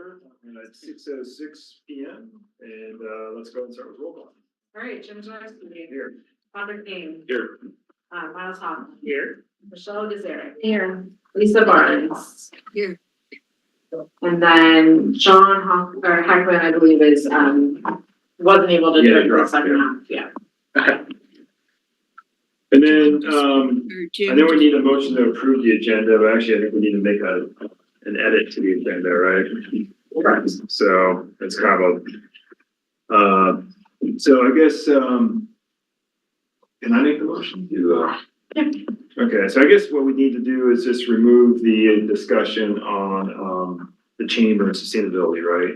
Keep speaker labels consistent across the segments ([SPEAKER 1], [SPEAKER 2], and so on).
[SPEAKER 1] order at 6:06 p.m. and let's go and start with roll call.
[SPEAKER 2] All right, Jim Johnson.
[SPEAKER 1] Here.
[SPEAKER 2] Patrick Kane.
[SPEAKER 1] Here.
[SPEAKER 2] Miles Hoffman.
[SPEAKER 1] Here.
[SPEAKER 2] Michelle Gazera. Here. Lisa Barnes.
[SPEAKER 3] Here.
[SPEAKER 2] And then John Hackman, I believe, is wasn't able to do it for the second half. Yeah.
[SPEAKER 1] And then I know we need a motion to approve the agenda, but actually I think we need to make an edit to the agenda, right? Right. So it's kind of so I guess can I make the motion to okay, so I guess what we need to do is just remove the discussion on the chamber and sustainability, right?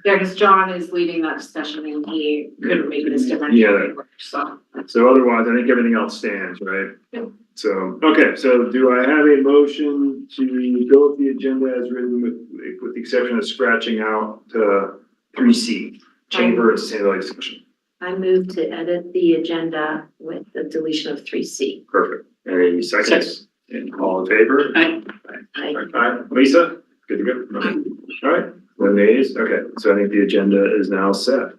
[SPEAKER 2] Yeah, because John is leading that discussion and he couldn't make this different.
[SPEAKER 1] Yeah.
[SPEAKER 2] So
[SPEAKER 1] Otherwise, I think everything else stands, right?
[SPEAKER 2] Yep.
[SPEAKER 1] So, okay, so do I have a motion to go with the agenda as written with the exception of scratching out 3C, chamber and sustainability discussion?
[SPEAKER 3] I move to edit the agenda with the deletion of 3C.
[SPEAKER 1] Perfect. Any seconds? And all in favor? Aye. Lisa? Good to go? Okay. All right. No nays? Okay, so I think the agenda is now set.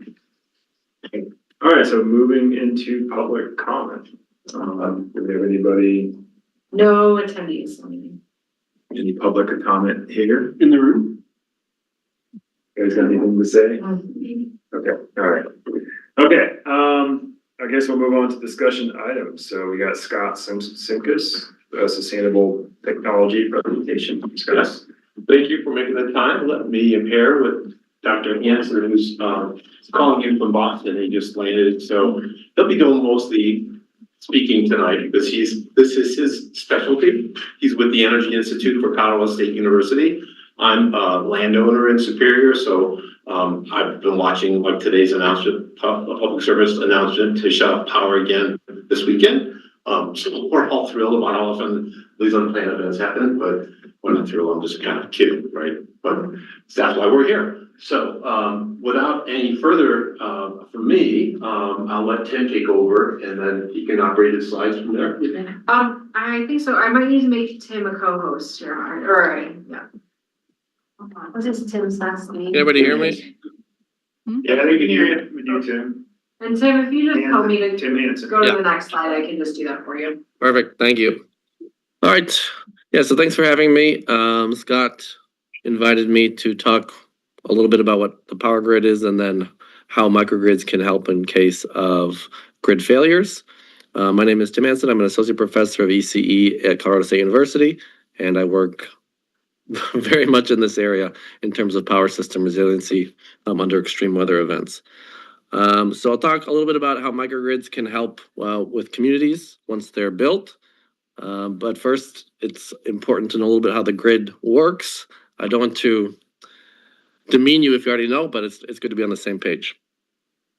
[SPEAKER 1] All right, so moving into public comment. Do we have anybody,
[SPEAKER 2] no attendees.
[SPEAKER 1] any public comment here in the room? You guys got anything to say? Okay, all right. Okay, I guess we'll move on to discussion items. So we got Scott Simkus, sustainable technology presentation. Scott.
[SPEAKER 4] Thank you for making the time. Let me pair with Dr. Hansen, who's calling in from Boston. He just landed, so he'll be doing mostly speaking tonight because this is his specialty. He's with the Energy Institute for Colorado State University. I'm a landowner in Superior, so I've been watching like today's announcement, public service announcement to shut off power again this weekend. So we're all thrilled about how often these unplanned events happen, but when I'm thrilled, I'm just kind of kidding, right? But that's why we're here. So without any further from me, I'll let Tim take over and then he can operate his slides from there.
[SPEAKER 2] I think so. I might need to make Tim a co-host here. Or yeah.
[SPEAKER 3] What is Tim's last name?
[SPEAKER 5] Anybody hear me?
[SPEAKER 1] Yeah, I think we can hear you. We do, Tim.
[SPEAKER 2] And Tim, if you just tell me to
[SPEAKER 1] Tim Hansen.
[SPEAKER 2] go to
[SPEAKER 5] Yeah.
[SPEAKER 2] the next slide, I can just do that for you.
[SPEAKER 5] Perfect, thank you. All right, yeah, so thanks for having me. Scott invited me to talk a little bit about what the power grid is and then how microgrids can help in case of grid failures. My name is Tim Hansen. I'm an associate professor of ECE at Colorado State University, and I work very much in this area in terms of power system resiliency under extreme weather events. So I'll talk a little bit about how microgrids can help with communities once they're built. But first, it's important to know a little bit how the grid works. I don't want to demean you if you already know, but it's good to be on the same page.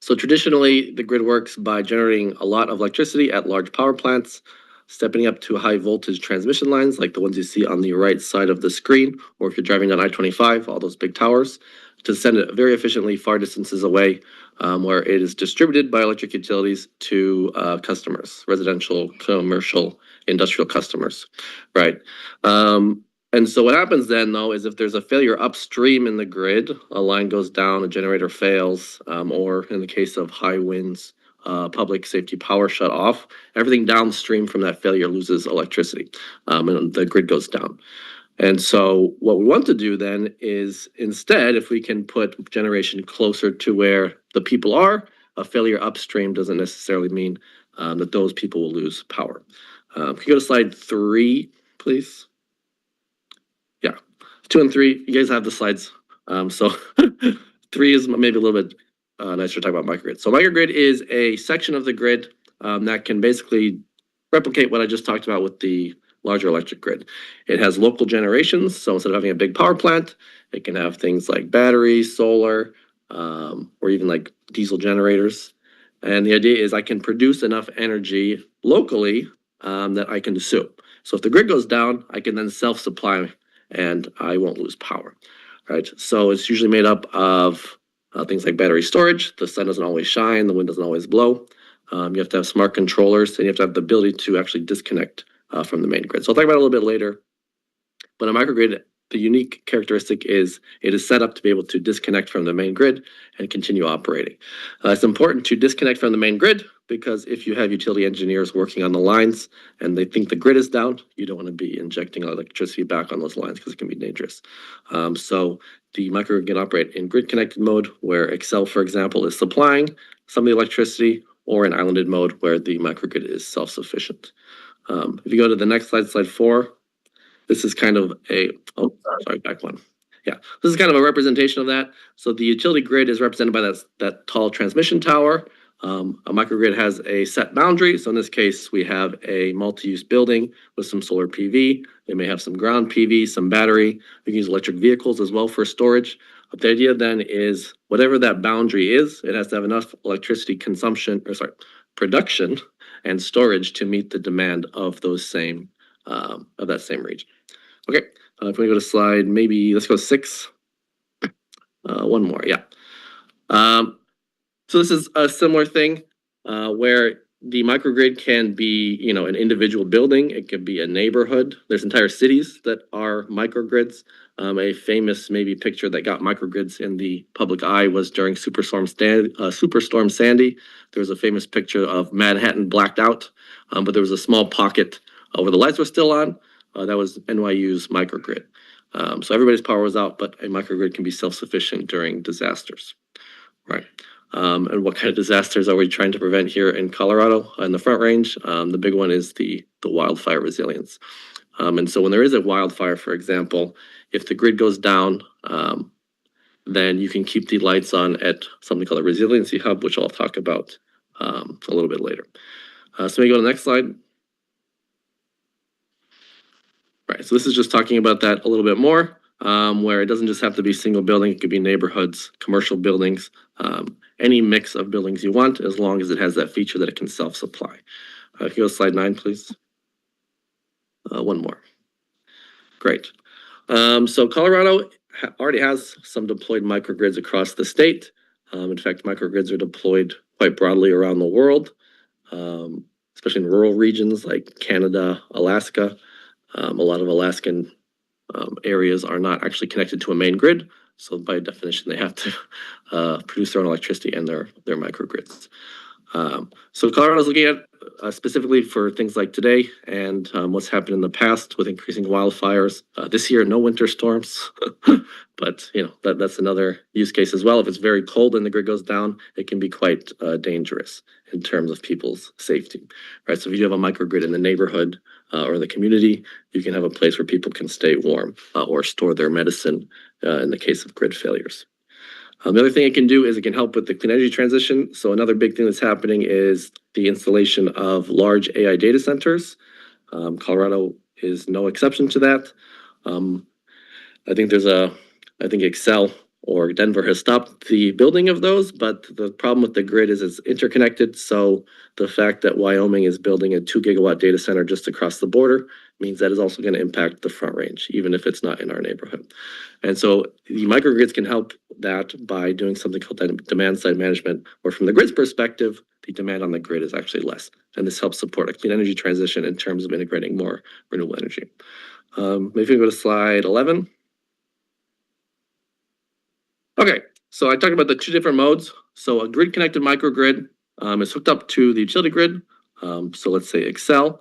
[SPEAKER 5] So traditionally, the grid works by generating a lot of electricity at large power plants, stepping up to high voltage transmission lines like the ones you see on the right side of the screen, or if you're driving down I-25, all those big towers, to send it very efficiently far distances away, where it is distributed by electric utilities to customers, residential, commercial, industrial customers, right? And so what happens then, though, is if there's a failure upstream in the grid, a line goes down, a generator fails, or in the case of high winds, public safety power shut off, everything downstream from that failure loses electricity, and the grid goes down. And so what we want to do then is instead, if we can put generation closer to where the people are, a failure upstream doesn't necessarily mean that those people will lose power. Can you go to slide 3, please? Yeah, 2 and 3, you guys have the slides. So 3 is maybe a little bit nicer to talk about microgrid. So microgrid is a section of the grid that can basically replicate what I just talked about with the larger electric grid. It has local generations, so instead of having a big power plant, it can have things like batteries, solar, or even like diesel generators. And the idea is I can produce enough energy locally that I can consume. So if the grid goes down, I can then self-supply and I won't lose power, right? So it's usually made up of things like battery storage. The sun doesn't always shine, the wind doesn't always blow. You have to have smart controllers, and you have to have the ability to actually disconnect from the main grid. So I'll talk about it a little bit later. But a microgrid the unique characteristic is it is set up to be able to disconnect from the main grid and continue operating. It's important to disconnect from the main grid because if you have utility engineers working on the lines and they think the grid is down, you don't want to be injecting electricity back on those lines because it can be dangerous. So the microgrid can operate in grid connected mode where Excel, for example, is supplying some of the electricity, or in islanded mode where the microgrid is self-sufficient. If you go to the next slide, slide 4, this is kind of back one. Yeah, this is kind of a representation of that. So the utility grid is represented by that tall transmission tower. A microgrid has a set boundary. So in this case, we have a multi-use building with some solar PV. They may have some ground PV, some battery. We can use electric vehicles as well for storage. But the idea then is whatever that boundary is, it has to have enough electricity production and storage to meet the demand of those same of that same region. Okay, if we go to slide, maybe let's go 6. One more, yeah. So this is a similar thing where the microgrid can be, an individual building. It could be a neighborhood. There's entire cities that are microgrids. A famous maybe picture that got microgrids in the public eye was during Superstorm Sandy. There was a famous picture of Manhattan blacked out, but there was a small pocket where the lights were still on. That was NYU's microgrid. So everybody's power was out, but a microgrid can be self-sufficient during disasters, right? And what kind of disasters are we trying to prevent here in Colorado in the Front Range? The big one is the wildfire resilience. And so when there is a wildfire, for example, if the grid goes down, then you can keep the lights on at something called a resiliency hub, which I'll talk about a little bit later. So we go to the next slide. Right, so this is just talking about that a little bit more, where it doesn't just have to be single building, it could be neighborhoods, commercial buildings, any mix of buildings you want, as long as it has that feature that it can self-supply. If you go to slide 9, please. One more. Great. So Colorado already has some deployed microgrids across the state. In fact, microgrids are deployed quite broadly around the world, especially in rural regions like Canada, Alaska. A lot of Alaskan areas are not actually connected to a main grid. So by definition, they have to produce their own electricity and their microgrids. So Colorado's looking at specifically for things like today and what's happened in the past with increasing wildfires. This year, no winter storms, but that's another use case as well. If it's very cold and the grid goes down, it can be quite dangerous in terms of people's safety, right? So if you have a microgrid in the neighborhood or the community, you can have a place where people can stay warm or store their medicine in the case of grid failures. The other thing it can do is it can help with the clean energy transition. So another big thing that's happening is the installation of large AI data centers. Colorado is no exception to that. I think Excel or Denver has stopped the building of those, but the problem with the grid is it's interconnected. So the fact that Wyoming is building a 2 gigawatt data center just across the border means that is also going to impact the Front Range, even if it's not in our neighborhood. And so the microgrids can help that by doing something called demand side management, where from the grid's perspective, the demand on the grid is actually less. And this helps support a clean energy transition in terms of integrating more renewable energy. Maybe we can go to slide 11. Okay, so I talked about the 2 different modes. So a grid connected microgrid is hooked up to the utility grid. So let's say Excel.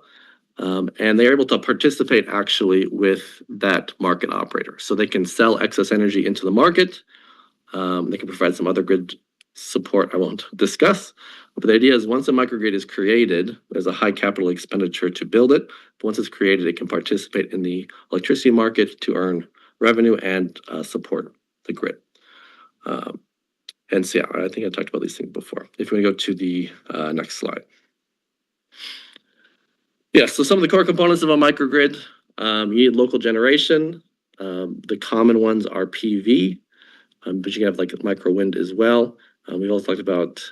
[SPEAKER 5] And they're able to participate actually with that market operator. So they can sell excess energy into the market. They can provide some other grid support I won't discuss. But the idea is once a microgrid is created, there's a high capital expenditure to build it. But once it's created, it can participate in the electricity market to earn revenue and support the grid. And so, yeah, I think I talked about these things before. If we go to the next slide. Yeah, so some of the core components of a microgrid, you need local generation. The common ones are PV, but you can have like micro wind as well. We've also talked about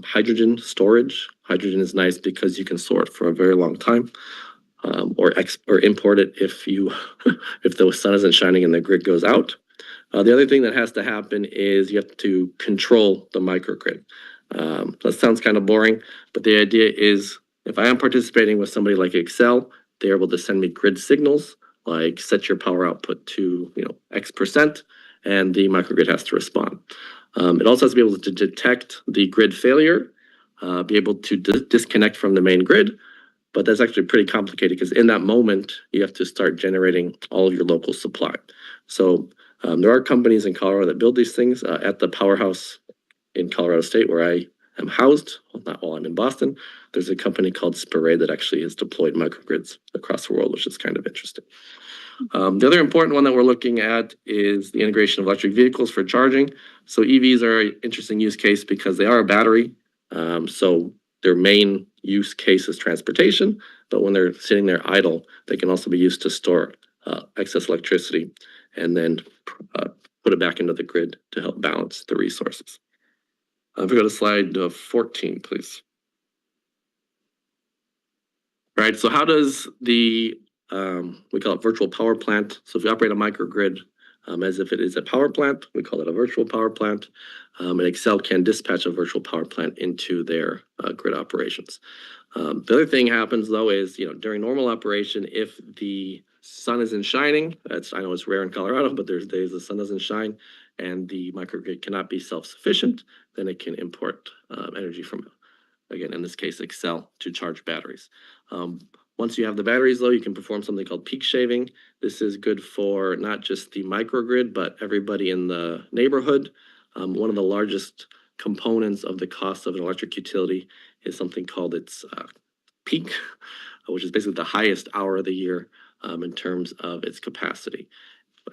[SPEAKER 5] hydrogen storage. Hydrogen is nice because you can store it for a very long time, or import it if if the sun isn't shining and the grid goes out. The other thing that has to happen is you have to control the microgrid. That sounds kind of boring, but the idea is if I am participating with somebody like Excel, they're able to send me grid signals like set your power output to, X%, and the microgrid has to respond. It also has to be able to detect the grid failure, be able to disconnect from the main grid, but that's actually pretty complicated because in that moment, you have to start generating all of your local supply. So there are companies in Colorado that build these things. At the powerhouse in Colorado State where I am housed, well, not while I'm in Boston, there's a company called Spire that actually has deployed microgrids across the world, which is kind of interesting. The other important one that we're looking at is the integration of electric vehicles for charging. So EVs are an interesting use case because they are a battery. So their main use case is transportation, but when they're sitting there idle, they can also be used to store excess electricity and then put it back into the grid to help balance the resources. If we go to slide 14, please. All right, so how does the, we call it virtual power plant. So if you operate a microgrid as if it is a power plant, we call it a virtual power plant. And Excel can dispatch a virtual power plant into their grid operations. The other thing happens though is, during normal operation, if the sun isn't shining, I know it's rare in Colorado, but there's days the sun doesn't shine and the microgrid cannot be self-sufficient, then it can import energy from, again, in this case, Excel to charge batteries. Once you have the batteries though, you can perform something called peak shaving. This is good for not just the microgrid, but everybody in the neighborhood. One of the largest components of the cost of an electric utility is something called its peak, which is basically the highest hour of the year in terms of its capacity.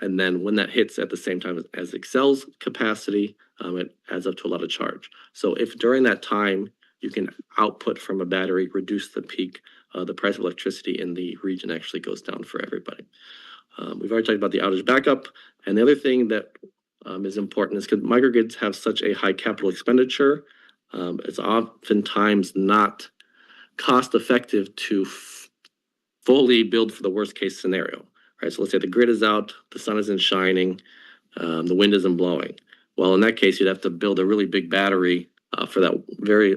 [SPEAKER 5] And then when that hits at the same time as Excel's capacity, it adds up to a lot of charge. So if during that time you can output from a battery, reduce the peak, the price of electricity in the region actually goes down for everybody. We've already talked about the outage backup. And the other thing that is important is because microgrids have such a high capital expenditure, it's oftentimes not cost effective to fully build for the worst case scenario. Right, so let's say the grid is out, the sun isn't shining, the wind isn't blowing. Well, in that case, you'd have to build a really big battery for that very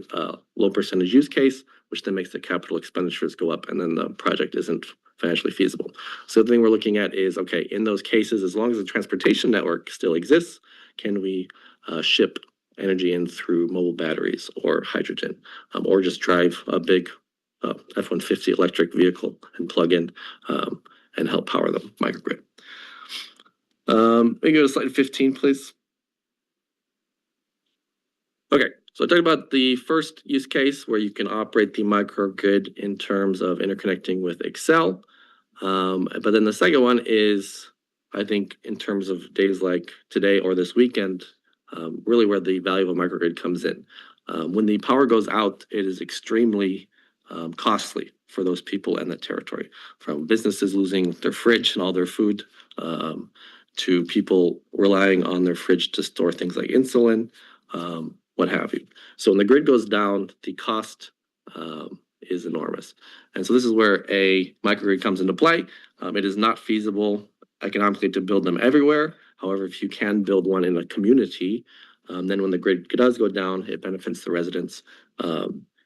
[SPEAKER 5] low percentage use case, which then makes the capital expenditures go up and then the project isn't financially feasible. So the thing we're looking at is, okay, in those cases, as long as the transportation network still exists, can we ship energy in through mobile batteries or hydrogen, or just drive a big F-150 electric vehicle and plug in and help power the microgrid. Maybe go to slide 15, please. Okay, so I talked about the first use case where you can operate the microgrid in terms of interconnecting with Excel. But then the second one is, I think, in terms of days like today or this weekend, really where the value of a microgrid comes in. When the power goes out, it is extremely costly for those people in that territory, from businesses losing their fridge and all their food to people relying on their fridge to store things like insulin, what have you. So when the grid goes down, the cost is enormous. And so this is where a microgrid comes into play. It is not feasible economically to build them everywhere. However, if you can build one in a community, then when the grid does go down, it benefits the residents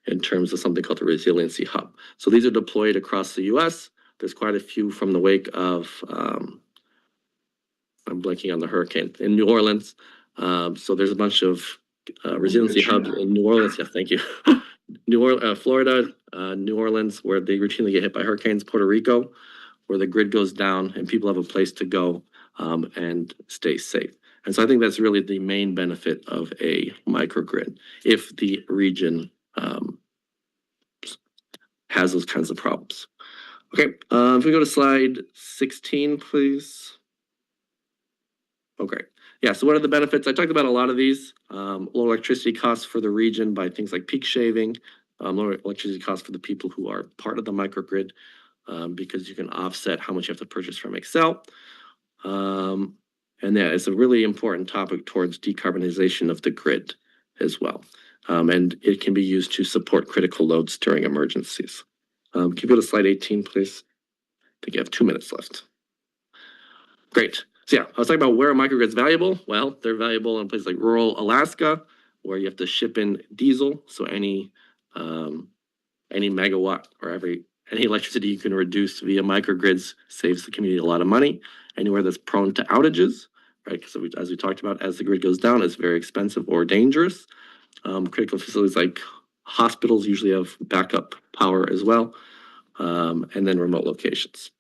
[SPEAKER 5] in terms of something called the resiliency hub. So these are deployed across the US. There's quite a few from the wake of, I'm blanking on the hurricane, in New Orleans. So there's a bunch of resiliency hubs in New Orleans. Yes, thank you. Florida, New Orleans, where they routinely get hit by hurricanes, Puerto Rico, where the grid goes down and people have a place to go and stay safe. And so I think that's really the main benefit of a microgrid, if the region has those kinds of problems. Okay, if we go to slide 16, please. Okay, yeah, so what are the benefits? I talked about a lot of these. Low electricity costs for the region by things like peak shaving, lower electricity costs for the people who are part of the microgrid because you can offset how much you have to purchase from Excel. And yeah, it's a really important topic towards decarbonization of the grid as well. And it can be used to support critical loads during emergencies. Can you go to slide 18, please? I think you have 2 minutes left. Great. So yeah, I was talking about where a microgrid's valuable. Well, they're valuable in places like rural Alaska, where you have to ship in diesel. So any megawatt or every any electricity you can reduce via microgrids saves the community a lot of money. Anywhere that's prone to outages, right? Because as we talked about, as the grid goes down, it's very expensive or dangerous. Critical facilities like hospitals usually have backup power as well, and then remote locations.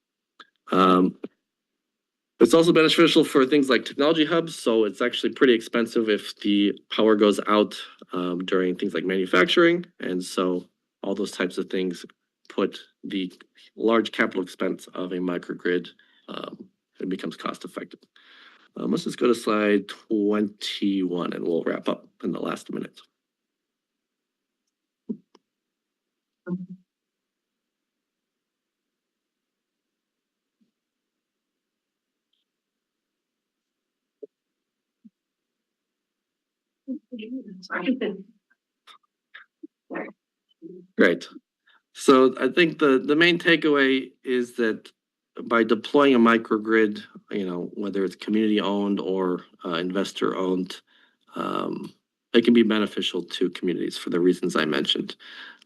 [SPEAKER 5] It's also beneficial for things like technology hubs. So it's actually pretty expensive if the power goes out during things like manufacturing. And so all those types of things put the large capital expense of a microgrid, it becomes cost effective. Let's just go to slide 21 and we'll wrap up in the last minute. Great. So I think the main takeaway is that by deploying a microgrid, whether it's community owned or investor owned, it can be beneficial to communities for the reasons I mentioned.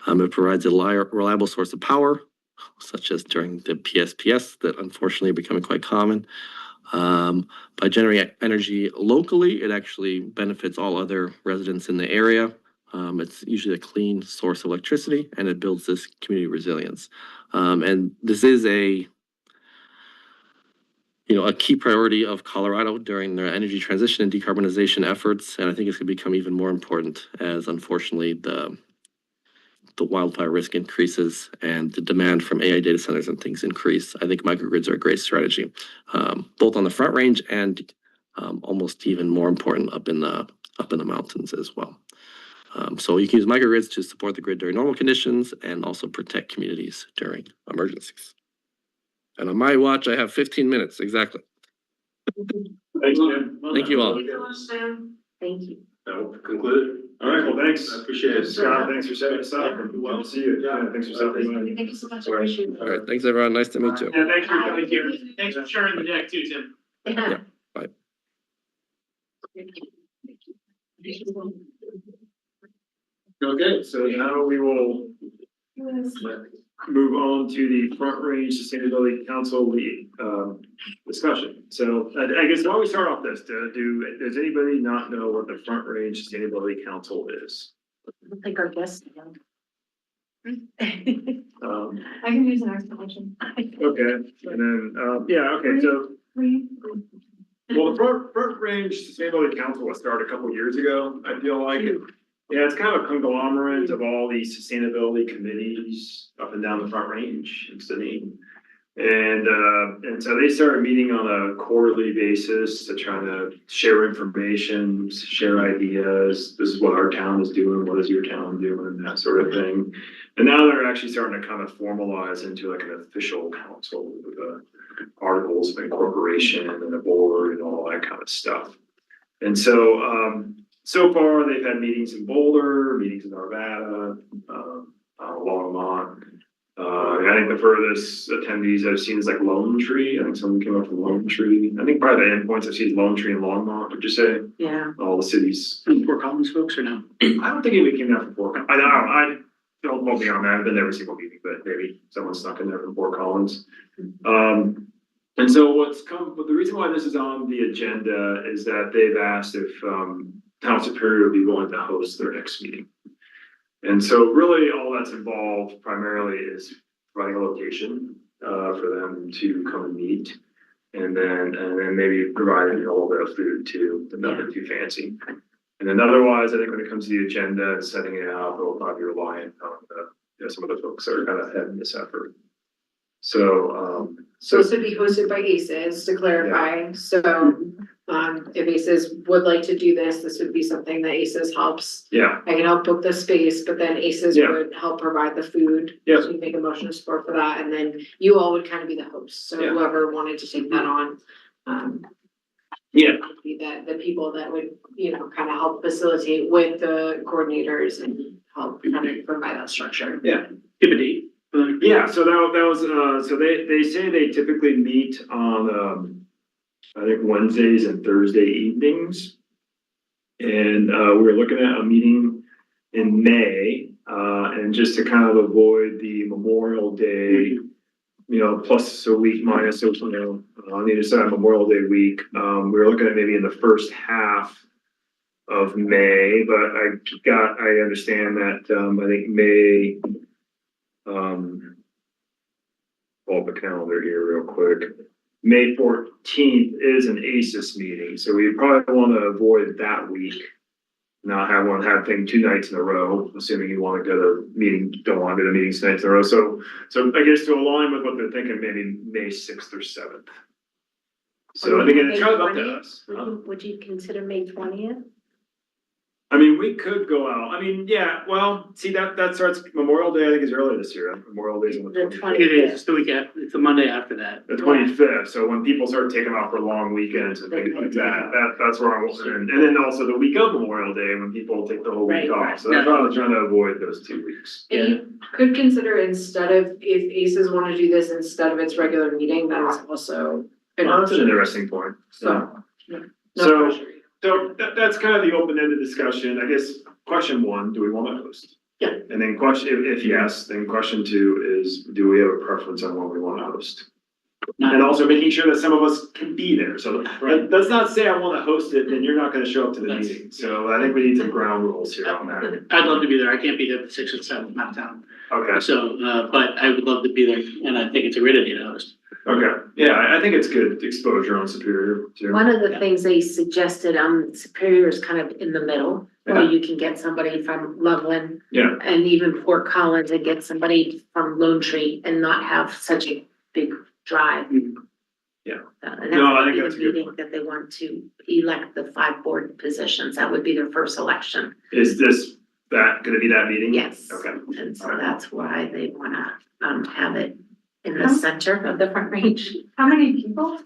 [SPEAKER 5] It provides a reliable source of power, such as during the PSPS that unfortunately are becoming quite common. By generating energy locally, it actually benefits all other residents in the area. It's usually a clean source of electricity, and it builds this community resilience. And this is a key priority of Colorado during their energy transition and decarbonization efforts. And I think it's going to become even more important as, unfortunately, the wildfire risk increases and the demand from AI data centers and things increase. I think microgrids are a great strategy, both on the Front Range and almost even more important up in the mountains as well. So you can use microgrids to support the grid during normal conditions and also protect communities during emergencies. And on my watch, I have 15 minutes exactly.
[SPEAKER 1] Thanks, Jim.
[SPEAKER 5] Thank you all.
[SPEAKER 3] Thank you.
[SPEAKER 4] That will conclude.
[SPEAKER 1] All right, well, thanks.
[SPEAKER 4] I appreciate it.
[SPEAKER 1] Scott, thanks for setting us up. Well, see you. Yeah, thanks for stopping by.
[SPEAKER 3] Thank you so much. I appreciate it.
[SPEAKER 5] All right, thanks everyone. Nice to meet you.
[SPEAKER 1] Yeah, thanks for coming here.
[SPEAKER 6] Thanks for sharing the deck too, Tim.
[SPEAKER 3] Yeah.
[SPEAKER 5] Bye.
[SPEAKER 1] Okay, so now we will move on to the Front Range Sustainability Council discussion. So I guess why don't we start off this? Does anybody not know what the Front Range Sustainability Council is?
[SPEAKER 3] I don't think our guests know.
[SPEAKER 2] I can use an explanation.
[SPEAKER 1] Okay, and then, okay, so, well, the Front Range Sustainability Council was started a couple years ago, I feel like. Yeah, it's kind of a conglomerate of all these sustainability committees up and down the Front Range in Sydney. And so they started meeting on a quarterly basis to try to share information, share ideas. This is what our town is doing. What is your town doing? That sort of thing. And now they're actually starting to kind of formalize into like an official council with articles of incorporation and a board and all that kind of stuff. And so, so far they've had meetings in Boulder, meetings in Arvada, Longmont. I think the furthest attendees I've seen is like Lone Tree. I think someone came up from Lone Tree. I think probably the endpoints I've seen is Lone Tree and Longmont, would you say?
[SPEAKER 3] Yeah.
[SPEAKER 1] All the cities.
[SPEAKER 6] Fort Collins folks or no?
[SPEAKER 1] I don't think anybody came down from Fort Collins. I don't quote me on that. I've been to every single meeting, but maybe someone snuck in there from Fort Collins. And so the reason why this is on the agenda is that they've asked if Town Superior would be willing to host their next meeting. And so really all that's involved primarily is providing a location for them to come and meet. And then maybe providing a little bit of food too, but nothing too fancy. And then otherwise, I think when it comes to the agenda and setting it out, they'll probably be reliant on some of the folks that are kind of heading this effort. So
[SPEAKER 2] This would be hosted by ACES, to clarify. So, if ACES would like to do this, this would be something that ACES helps.
[SPEAKER 1] yeah,
[SPEAKER 2] I can help book the space, but then ACES
[SPEAKER 1] Yeah.
[SPEAKER 2] would help provide the food.
[SPEAKER 1] Yeah.
[SPEAKER 2] So you make a motion of support for that, and then you all would kind of be the hosts. So
[SPEAKER 1] Yeah.
[SPEAKER 2] whoever wanted to take that on,
[SPEAKER 1] yeah,
[SPEAKER 2] would be the people that would, kind of help facilitate with the coordinators and help kind of provide that structure.
[SPEAKER 6] Give a date.
[SPEAKER 1] yeah. So that was so they say they typically meet on I think Wednesdays and Thursday evenings. And we're looking at a meeting in May, and just to kind of avoid the Memorial Day, plus a week minus, on either side of Memorial Day week, we were looking at maybe in the first half of May, but I understand that, I think May, pull up the calendar here real quick. May 14th is an ACES meeting, so we probably want to avoid that week. Not have thing 2 nights in a row, assuming you want to go to meeting, don't want to go to meetings 2 nights in a row. So I guess to align with what they're thinking, maybe May 6th or 7th. So again, it's kind of up to us.
[SPEAKER 3] Would you consider May 20th?
[SPEAKER 1] I mean, we could go out. I mean, yeah, well, see that starts Memorial Day, I think is early this year. Memorial Day is on the
[SPEAKER 3] The
[SPEAKER 1] 25th.
[SPEAKER 6] It is, it's the week after, it's the Monday after that.
[SPEAKER 1] The 25th, so when people start taking off for long weekends and things like that's where I'm, and then also the week of Memorial Day, when people take the whole week
[SPEAKER 3] Right,
[SPEAKER 1] off, so that's why I was trying to avoid those 2 weeks.
[SPEAKER 2] And you could consider instead of, if ACES wanna do this instead of its regular meeting, that is also an
[SPEAKER 1] Well, that's an
[SPEAKER 2] option,
[SPEAKER 1] interesting point.
[SPEAKER 2] so. No
[SPEAKER 1] So-
[SPEAKER 2] pressure.
[SPEAKER 1] So that's kind of the open-ended discussion, I guess, question 1, do we want to host?
[SPEAKER 2] Yeah.
[SPEAKER 1] And then if yes, then question 2 is, do we have a preference on when we want to host? And also making sure that some of us can be there, so that does not say I want to host it, then you're not gonna show up to the
[SPEAKER 6] That's-
[SPEAKER 1] meeting, so I think we need some ground rules here on that.
[SPEAKER 6] I'd love to be there. I can't be there the 6th or 7th, I'm out of town.
[SPEAKER 1] Okay,
[SPEAKER 6] So, but I would love to be there, and I think it's a great idea to host.
[SPEAKER 1] okay, yeah, I think it's good exposure on Superior too.
[SPEAKER 3] One of the things they suggested, Superior is kind of in the middle, where
[SPEAKER 1] Yeah.
[SPEAKER 3] you can get somebody from Loveland.
[SPEAKER 1] Yeah.
[SPEAKER 3] And even Fort Collins and get somebody from Lone Tree and not have such a big drive.
[SPEAKER 1] Yeah.
[SPEAKER 3] And
[SPEAKER 1] No, I
[SPEAKER 3] that's
[SPEAKER 1] think
[SPEAKER 3] the
[SPEAKER 1] that's a good
[SPEAKER 3] meeting that they want to elect the 5 board positions. That would be their first election.
[SPEAKER 1] Is gonna be that meeting?
[SPEAKER 3] Yes.
[SPEAKER 1] Okay.
[SPEAKER 3] And so that's why they wanna, have it in the center of the Front Range.
[SPEAKER 2] How many people?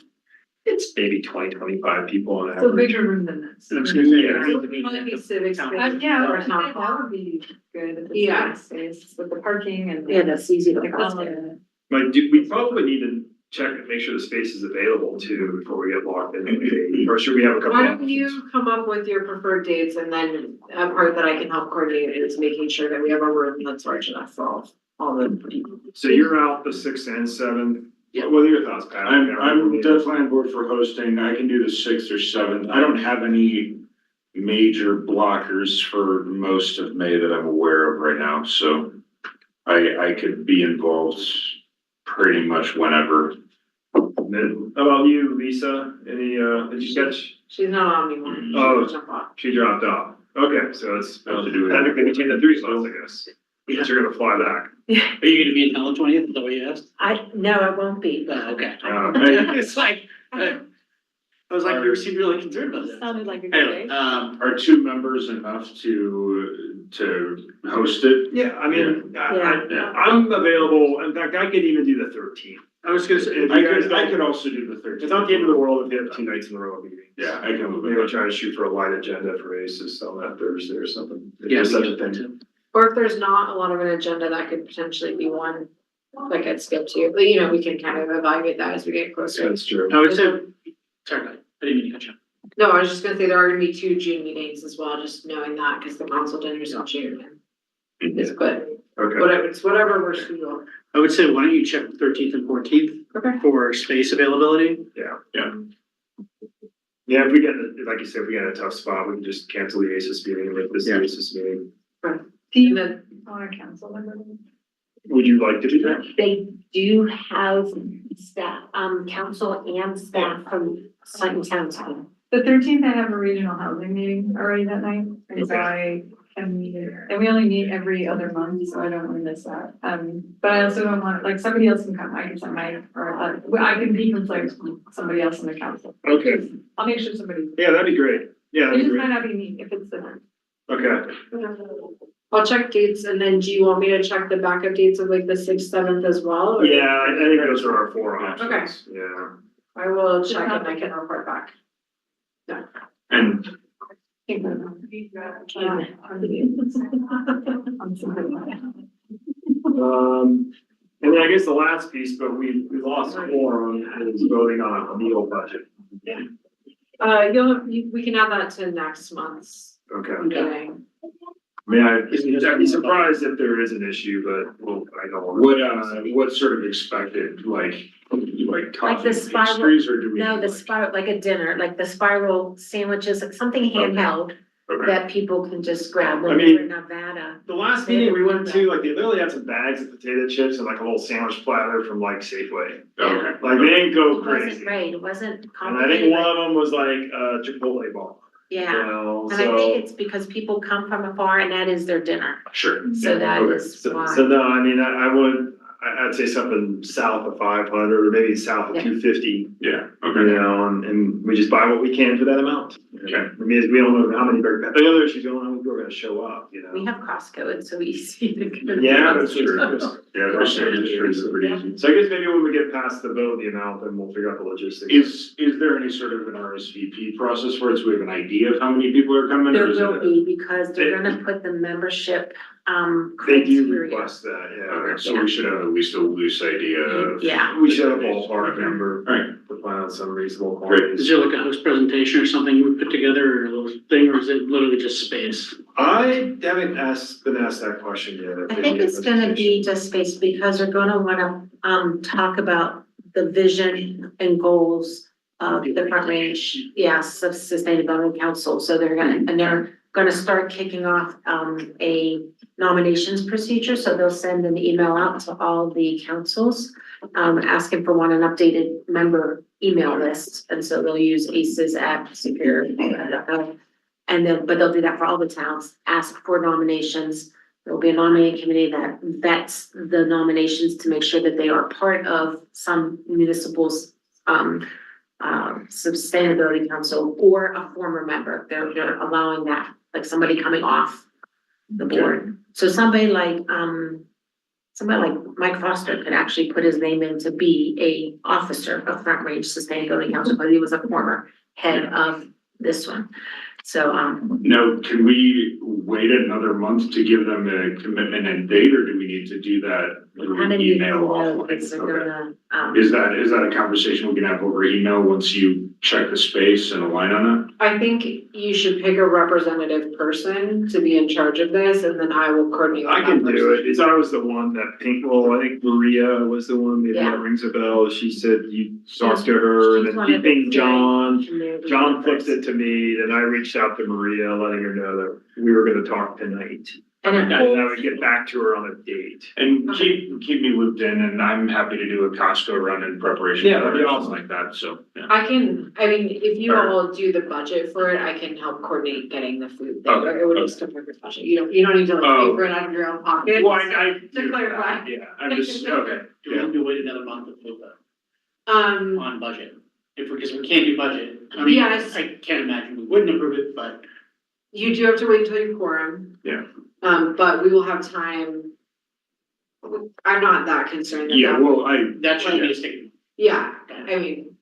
[SPEAKER 1] It's maybe 20-25 people on
[SPEAKER 2] So
[SPEAKER 1] average.
[SPEAKER 2] bigger room than this.
[SPEAKER 6] And I was gonna say,
[SPEAKER 1] Yeah.
[SPEAKER 6] I think the meeting
[SPEAKER 2] Might
[SPEAKER 6] at
[SPEAKER 2] be
[SPEAKER 6] the
[SPEAKER 2] civic
[SPEAKER 6] town-
[SPEAKER 2] space.
[SPEAKER 7] Yeah,
[SPEAKER 2] Or
[SPEAKER 7] I
[SPEAKER 2] town
[SPEAKER 7] think
[SPEAKER 2] hall.
[SPEAKER 7] that would be good, if
[SPEAKER 2] Yeah.
[SPEAKER 7] it's space with the parking and.
[SPEAKER 3] Yeah, that's easy to
[SPEAKER 7] Like,
[SPEAKER 3] post
[SPEAKER 7] all
[SPEAKER 3] it.
[SPEAKER 7] the-
[SPEAKER 1] Like, we probably need to check and make sure the space is available too before we get locked in, or should we have a couple?
[SPEAKER 2] Why don't
[SPEAKER 1] options?
[SPEAKER 2] you come up with your preferred dates, and then a part that I can help coordinate is making sure that we have a room that's large enough for all the people.
[SPEAKER 1] So you're out the 6th and 7th.
[SPEAKER 6] Yeah.
[SPEAKER 1] What are your thoughts, Pat?
[SPEAKER 8] I'm definitely on board for hosting. I can do the 6th or 7th. I don't have any major blockers for most of May that I'm aware of right now, so I could be involved pretty much whenever.
[SPEAKER 1] How about you, Lisa? Any, did you catch?
[SPEAKER 2] She's not on anymore. She
[SPEAKER 1] Oh.
[SPEAKER 2] jump off.
[SPEAKER 1] She dropped off. Okay, so it's
[SPEAKER 8] Have to do it.
[SPEAKER 1] technically between the 3 slots, I guess. But you're gonna fly back.
[SPEAKER 6] Are you gonna be in town on the 20th? Is that what you asked?
[SPEAKER 3] No, I won't be.
[SPEAKER 6] Oh, okay.
[SPEAKER 1] It's
[SPEAKER 6] like, I was like, you seemed really concerned about that.
[SPEAKER 7] Sounded like a good
[SPEAKER 6] Anyway,
[SPEAKER 7] day.
[SPEAKER 8] Are 2 members enough to host it?
[SPEAKER 1] Yeah, I mean,
[SPEAKER 3] Yeah.
[SPEAKER 1] I'm available. In fact, I could even do the 13th.
[SPEAKER 6] I was gonna say,
[SPEAKER 8] I could also do the 13th.
[SPEAKER 1] It's not the end of the world if you have 2 nights in a row of meetings.
[SPEAKER 8] Yeah, I can move
[SPEAKER 1] Maybe I'll
[SPEAKER 8] it.
[SPEAKER 1] try to shoot for a light agenda for ACES on that Thursday or something. If
[SPEAKER 6] yeah,
[SPEAKER 1] there's such a
[SPEAKER 6] me
[SPEAKER 1] thing.
[SPEAKER 6] too.
[SPEAKER 2] Or if there's not a lot of an agenda, that could potentially be one that gets skipped too, but we can kind of evaluate that as we get closer.
[SPEAKER 1] That's true.
[SPEAKER 6] I would say, sorry, I didn't mean to cut you.
[SPEAKER 2] No, I was just gonna say there are gonna be 2 June meetings as well, just knowing that, because the council dinner's in June. But
[SPEAKER 1] Okay.
[SPEAKER 2] whatever works for you all.
[SPEAKER 6] I would say, why don't you check the 13th and 14th
[SPEAKER 2] Okay.
[SPEAKER 6] for space availability?
[SPEAKER 1] Yeah, if we get, like you said, if we get in a tough spot, we can just cancel the ACES meeting and make this the
[SPEAKER 6] Yeah.
[SPEAKER 1] ACES meeting.
[SPEAKER 7] Do you
[SPEAKER 2] And then,
[SPEAKER 7] wanna cancel it?
[SPEAKER 1] Would you like to do that?
[SPEAKER 3] They do have staff, council and staff from Sutton Township.
[SPEAKER 7] The 13th, I have a regional housing meeting already that night, and so I can meet it, and we only meet every other month, so I don't wanna miss that. But I also don't want, like, somebody else can come, I can send I can deconflict with somebody else on the council.
[SPEAKER 1] Okay,
[SPEAKER 7] I'll make sure somebody,
[SPEAKER 1] yeah, that'd be great. Yeah,
[SPEAKER 7] it
[SPEAKER 1] that'd be
[SPEAKER 7] just
[SPEAKER 1] great.
[SPEAKER 7] might not be me if it's different.
[SPEAKER 1] Okay,
[SPEAKER 2] I'll check dates, and then do you want me to check the backup dates of like the 6th, 7th as well? or-
[SPEAKER 1] yeah, I think those are our 4 options.
[SPEAKER 2] Okay.
[SPEAKER 1] Yeah,
[SPEAKER 2] I will check and I can report back.
[SPEAKER 1] and and then I guess the last piece, but we lost quorum, is voting on a meal budget.
[SPEAKER 2] We can add that to next month's
[SPEAKER 1] Okay,
[SPEAKER 2] meeting.
[SPEAKER 1] mean, I'd be surprised if there is an issue, but, well, I don't want.
[SPEAKER 8] What sort of expected, like coffee
[SPEAKER 3] the spiral-
[SPEAKER 8] pastries, or do we?
[SPEAKER 3] No, the
[SPEAKER 8] like-
[SPEAKER 3] spiral, like a dinner, like the spiral sandwiches, like something handheld
[SPEAKER 8] Okay.
[SPEAKER 3] that people can just grab
[SPEAKER 1] I
[SPEAKER 3] when
[SPEAKER 1] mean-
[SPEAKER 3] they're in Nevada.
[SPEAKER 1] The last meeting we went to, like, they literally had some bags of potato chips and like a little sandwich platter from like Safeway.
[SPEAKER 8] Okay.
[SPEAKER 1] Like, they didn't go
[SPEAKER 3] It wasn't
[SPEAKER 1] crazy.
[SPEAKER 3] right, it wasn't
[SPEAKER 1] And I
[SPEAKER 3] complicated.
[SPEAKER 1] think one of them was like a Chipotle ball. You
[SPEAKER 3] Yeah,
[SPEAKER 1] know,
[SPEAKER 3] and I think
[SPEAKER 1] so.
[SPEAKER 3] it's because people come from afar and that is their dinner,
[SPEAKER 8] Sure.
[SPEAKER 3] so
[SPEAKER 8] Yeah,
[SPEAKER 3] that
[SPEAKER 8] okay.
[SPEAKER 3] is
[SPEAKER 1] So,
[SPEAKER 3] why.
[SPEAKER 1] so no, I mean, I would, I'd say something south of 500 or maybe south of
[SPEAKER 3] Yeah.
[SPEAKER 1] 250.
[SPEAKER 8] Yeah,
[SPEAKER 1] You
[SPEAKER 8] okay.
[SPEAKER 1] know, and we just buy what we can for that amount.
[SPEAKER 8] Okay.
[SPEAKER 1] I mean, we don't know how many, the other issue is we don't know how many people are gonna show up, you know?
[SPEAKER 3] We have Costco, it's so easy to go.
[SPEAKER 1] Yeah, that's true.
[SPEAKER 8] Yeah, that's pretty easy.
[SPEAKER 1] So I guess maybe when we get past the vote, the amount, then we'll figure out the logistics.
[SPEAKER 8] Is there any sort of an RSVP process for it, so we have an idea of how many people are coming?
[SPEAKER 3] There
[SPEAKER 8] or is it
[SPEAKER 3] will
[SPEAKER 8] a-
[SPEAKER 3] be, because they're gonna put the membership,
[SPEAKER 1] They do
[SPEAKER 3] criteria.
[SPEAKER 1] request that, yeah.
[SPEAKER 8] Okay, so we should have at least a loose idea of.
[SPEAKER 3] Yeah.
[SPEAKER 1] We should have a ballpark number.
[SPEAKER 8] Alright.
[SPEAKER 1] To plan out some reasonable
[SPEAKER 8] Great.
[SPEAKER 1] quantities.
[SPEAKER 6] Is there like a host presentation or something you would put together or a little thing, or is it literally just space?
[SPEAKER 1] I haven't been asked that question yet.
[SPEAKER 3] I think it's gonna be just space, because they're gonna wanna, talk about the vision and goals of the Front Range, yes, of Sustainability Council, so they're gonna start kicking off, a nominations procedure, so they'll send an email out to all the councils, asking for an updated member email list, and so they'll use ACES at Superior. And then, but they'll do that for all the towns, ask for nominations. There'll be a nominating committee that vets the nominations to make sure that they are part of some municipal's sustainability council or a former member. They're allowing that, like somebody coming off the board. So somebody like Mike Foster could actually put his name in to be a officer of Front Range Sustainability Council, but he was a former head of this one. So,
[SPEAKER 8] Now, can we wait another month to give them a commitment and date, or do we need to do that
[SPEAKER 3] we
[SPEAKER 8] through
[SPEAKER 3] kind of need to
[SPEAKER 8] email
[SPEAKER 3] know because they're
[SPEAKER 8] offline?
[SPEAKER 3] gonna,
[SPEAKER 8] Okay. Is that a conversation we can have over email once you check the space and align on it?
[SPEAKER 2] I think you should pick a representative person to be in charge of this, and then I will coordinate. with
[SPEAKER 1] I
[SPEAKER 2] that
[SPEAKER 1] can do
[SPEAKER 2] person.
[SPEAKER 1] it. It's always the one that I think Maria was the one, maybe
[SPEAKER 3] Yeah.
[SPEAKER 1] that rings a bell. She said you talked to her and
[SPEAKER 3] she's
[SPEAKER 1] then
[SPEAKER 3] one
[SPEAKER 1] she
[SPEAKER 3] of the
[SPEAKER 1] pinged John.
[SPEAKER 3] community
[SPEAKER 1] John flipped
[SPEAKER 3] members.
[SPEAKER 1] it to me, then I reached out to Maria, letting her know that we were gonna talk tonight.
[SPEAKER 3] And
[SPEAKER 1] And
[SPEAKER 3] it
[SPEAKER 1] I would get back to her on a date.
[SPEAKER 8] And keep me looped in, and I'm happy to do a Costco run in preparation
[SPEAKER 1] Yeah,
[SPEAKER 8] for
[SPEAKER 1] that'd
[SPEAKER 8] it
[SPEAKER 1] be
[SPEAKER 8] or
[SPEAKER 1] awesome.
[SPEAKER 8] something like that, so, yeah.
[SPEAKER 2] If you all do the budget for it, I can help coordinate getting the food there.
[SPEAKER 8] Okay,
[SPEAKER 2] It would just come from your budget. You don't need to like
[SPEAKER 8] Oh.
[SPEAKER 2] pay for it out of your own pocket.
[SPEAKER 8] Well, I.
[SPEAKER 2] To clarify.
[SPEAKER 8] Yeah, I'm just, okay,
[SPEAKER 6] Do we have to wait another month to put that
[SPEAKER 2] Um,
[SPEAKER 6] on budget? Because we can't do budget. I mean,
[SPEAKER 2] Yes.
[SPEAKER 6] I can't imagine we wouldn't approve it, but
[SPEAKER 2] you do have to wait until you quorum.
[SPEAKER 8] Yeah.
[SPEAKER 2] But we will have time. I'm not that concerned. that
[SPEAKER 8] yeah,
[SPEAKER 2] that-
[SPEAKER 8] well,
[SPEAKER 6] that should be a statement.
[SPEAKER 2] Yeah, I mean,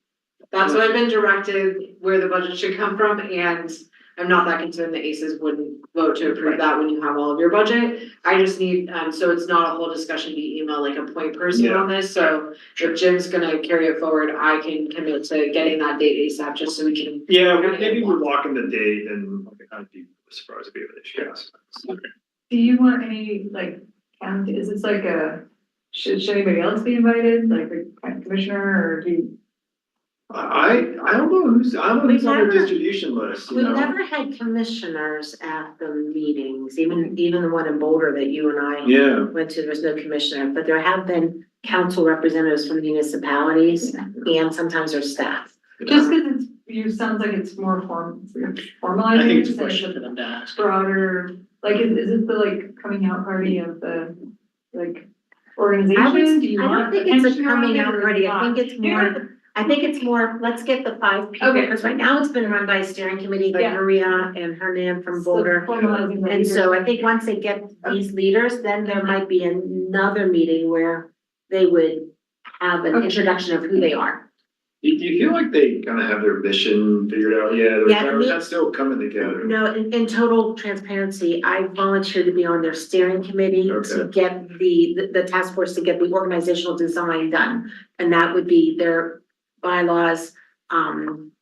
[SPEAKER 2] that's what I've been directed, where the budget should come from, and I'm not that concerned that ACES wouldn't vote to approve that when you have all of your budget. I just need, so it's not a whole discussion via email, like a point person on this, so if Jim's gonna carry it forward, I can commit to getting that date ASAP, just so we can.
[SPEAKER 1] Yeah, maybe we're locking the date and I'd be surprised if we have an issue. Yes.
[SPEAKER 7] Do you want any, like, is this like should anybody else be invited, like the county commissioner, or do you?
[SPEAKER 1] I don't know who's on the
[SPEAKER 3] We've never-
[SPEAKER 1] distribution list, you
[SPEAKER 3] We've
[SPEAKER 1] know?
[SPEAKER 3] never had commissioners at the meetings, even the one in Boulder that you and I
[SPEAKER 1] Yeah.
[SPEAKER 3] went to, there's no commissioner, but there have been council representatives from the municipalities and sometimes their staff.
[SPEAKER 7] Just because sounds like it's more formalizing.
[SPEAKER 6] I think it's a
[SPEAKER 7] this and
[SPEAKER 6] question for them to ask.
[SPEAKER 7] Broader, like, is this the like coming out party of the, like, organization?
[SPEAKER 3] I
[SPEAKER 7] Do you
[SPEAKER 3] don't
[SPEAKER 7] want
[SPEAKER 3] think it's a
[SPEAKER 7] attention around
[SPEAKER 3] coming
[SPEAKER 7] it
[SPEAKER 3] out
[SPEAKER 7] or
[SPEAKER 3] party, I
[SPEAKER 7] not?
[SPEAKER 3] think it's more, let's get the 5 people,
[SPEAKER 7] Okay.
[SPEAKER 3] because right now it's been run by a steering committee, like
[SPEAKER 7] Yeah.
[SPEAKER 3] Maria and Hernan from Boulder.
[SPEAKER 7] Formalizing the
[SPEAKER 3] And so I
[SPEAKER 7] leadership.
[SPEAKER 3] think once they get these leaders, then there might be another meeting where they would have an
[SPEAKER 7] Okay.
[SPEAKER 3] introduction of who they are.
[SPEAKER 1] Do you feel like they kind of have their mission figured out? Yeah,
[SPEAKER 3] Yeah,
[SPEAKER 1] they're
[SPEAKER 3] me-
[SPEAKER 1] that's still coming together.
[SPEAKER 3] No, in total transparency, I volunteered to be on their steering committee to
[SPEAKER 1] Okay.
[SPEAKER 3] get the task force to get the organizational design done. And that would be their bylaws,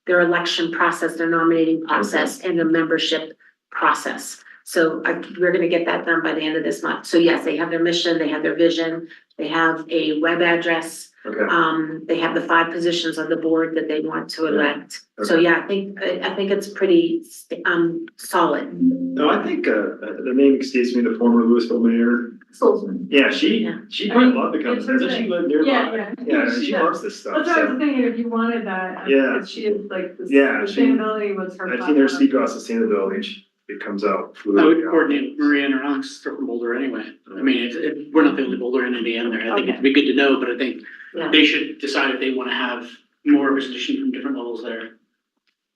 [SPEAKER 3] their election process, their nominating process, and their membership process. So we're gonna get that done by the end of this month. So yes, they have their mission, they have their vision, they have a web address.
[SPEAKER 1] Okay,
[SPEAKER 3] They have the 5 positions on the board that they want to elect. So
[SPEAKER 1] Okay.
[SPEAKER 3] yeah, I think it's pretty, solid.
[SPEAKER 1] no, I think, the name escapes me, the former Louisville mayor.
[SPEAKER 7] Solzman.
[SPEAKER 1] Yeah,
[SPEAKER 3] Yeah.
[SPEAKER 1] she might love to come,
[SPEAKER 7] It's her
[SPEAKER 1] doesn't she
[SPEAKER 7] thing.
[SPEAKER 1] live nearby?
[SPEAKER 7] Yeah.
[SPEAKER 1] Yeah, and
[SPEAKER 7] She
[SPEAKER 1] she
[SPEAKER 7] does.
[SPEAKER 1] loves this stuff,
[SPEAKER 7] That's what I was
[SPEAKER 1] so.
[SPEAKER 7] thinking, if you wanted that.
[SPEAKER 1] Yeah.
[SPEAKER 7] Because she is like, the
[SPEAKER 1] Yeah, she-
[SPEAKER 7] sustainability was her.
[SPEAKER 1] I've seen her
[SPEAKER 7] platform.
[SPEAKER 1] speak about sustainability, and it comes out.
[SPEAKER 6] I
[SPEAKER 1] fluidly.
[SPEAKER 6] would coordinate Maria and Alex from Boulder anyway. I mean, we're not the only Boulder entity in there. I think it'd be good to know, but I think
[SPEAKER 3] Yeah.
[SPEAKER 6] they should decide if they wanna have more representation from different levels there.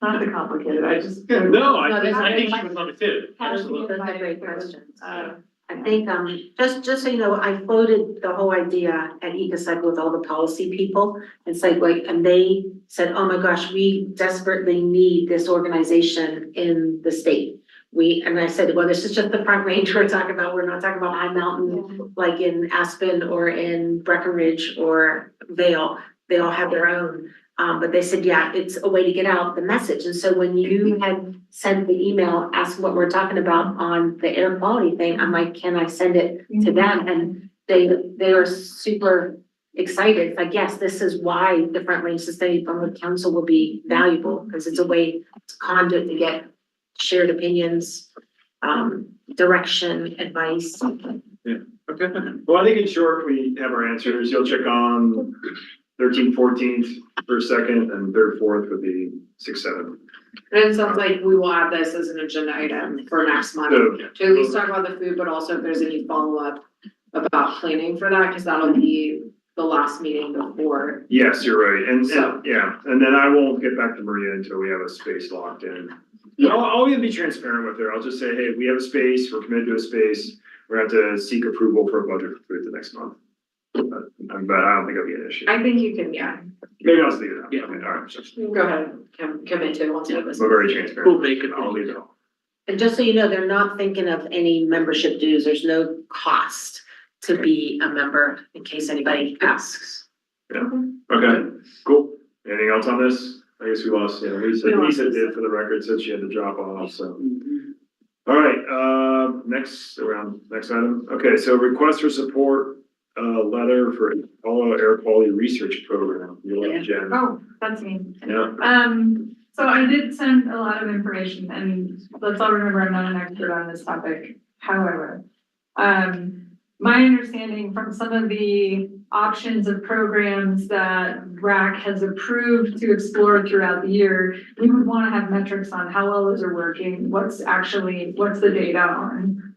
[SPEAKER 7] Not the complicated, I just.
[SPEAKER 4] No, I
[SPEAKER 3] No,
[SPEAKER 4] think, I think
[SPEAKER 3] that's-
[SPEAKER 4] she would love it too.
[SPEAKER 3] Those are great questions.
[SPEAKER 7] Uh,
[SPEAKER 3] I think, just so you know, I floated the whole idea at EcoCycle with all the policy people. It's like, and they said, oh my gosh, we desperately need this organization in the state. And I said, well, this is just the Front Range we're talking about. We're not talking about High Mountain, like in Aspen or in Breckenridge or Vale. They all have their own. But they said, yeah, it's a way to get out the message. And so when you had sent the email, asked what we're talking about on the air quality thing, I'm like, can I send it to them? And they are super excited. It's like, yes, this is why the Front Range Sustainable Council will be valuable, because it's a way, it's a conduit to get shared opinions, direction, advice.
[SPEAKER 1] Okay, well, I think in short, we have our answers. You'll check on 13th, 14th for a second, and 3rd, 4th would be 6th, 7th.
[SPEAKER 2] And it sounds like we will add this as an agenda item for next month,
[SPEAKER 1] So,
[SPEAKER 2] to at least talk about the food, but also if there's any follow-up about planning for that, because that'll be the last meeting before.
[SPEAKER 1] yes, you're right, and
[SPEAKER 2] So-
[SPEAKER 1] yeah, and then I won't get back to Maria until we have a space locked in. I'll even be transparent with her. I'll just say, hey, we have a space, we're committed to a space, we're gonna have to seek approval for a budget for food the next month. But I don't think it'll be an issue.
[SPEAKER 2] I think you can, yeah,
[SPEAKER 1] Maybe I'll just leave it out.
[SPEAKER 6] Yeah.
[SPEAKER 1] Okay, all right, so
[SPEAKER 2] go ahead, commit to it once you have this.
[SPEAKER 1] we're very transparent.
[SPEAKER 6] We'll make it.
[SPEAKER 1] I'll leave it all.
[SPEAKER 3] And just so you know, they're not thinking of any membership dues. There's no cost to be a member, in case anybody asks.
[SPEAKER 1] Okay, cool. Anything else on this? I guess we lost, yeah, Lisa did for the record, said she had to drop off, so. All right, next item. Okay, so request for support, letter for all air quality research program. You left Jen.
[SPEAKER 7] Oh, that's me.
[SPEAKER 1] Yeah,
[SPEAKER 7] So I did send a lot of information, and let's all remember, I'm not an expert on this topic. However, my understanding from some of the options of programs that RAC has approved to explore throughout the year, we would want to have metrics on how well those are working, what's the data on,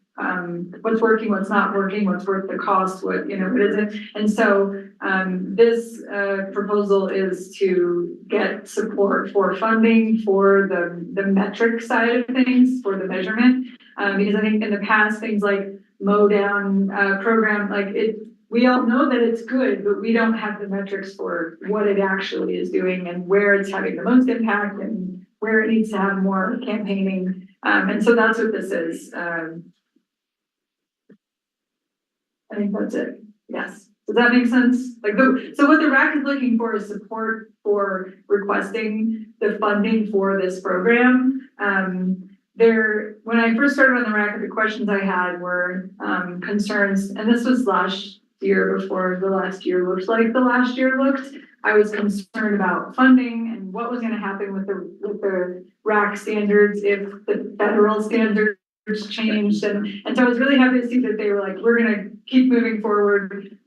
[SPEAKER 7] what's working, what's not working, what's worth the cost, what isn't. And so this proposal is to get support for funding for the metric side of things, for the measurement. Because I think in the past, things like mow down program, we all know that it's good, but we don't have the metrics for what it actually is doing and where it's having the most impact and where it needs to have more campaigning. And so that's what this is. I think that's it. Yes. Does that make sense? So what the RAC is looking for is support for requesting the funding for this program. When I first started on the RAC, the questions I had were concerns, and this was last year before the last year looked like the last year looked. I was concerned about funding and what was gonna happen with the RAC standards if the federal standards changed. And so I was really happy to see that they were like, we're gonna keep moving forward.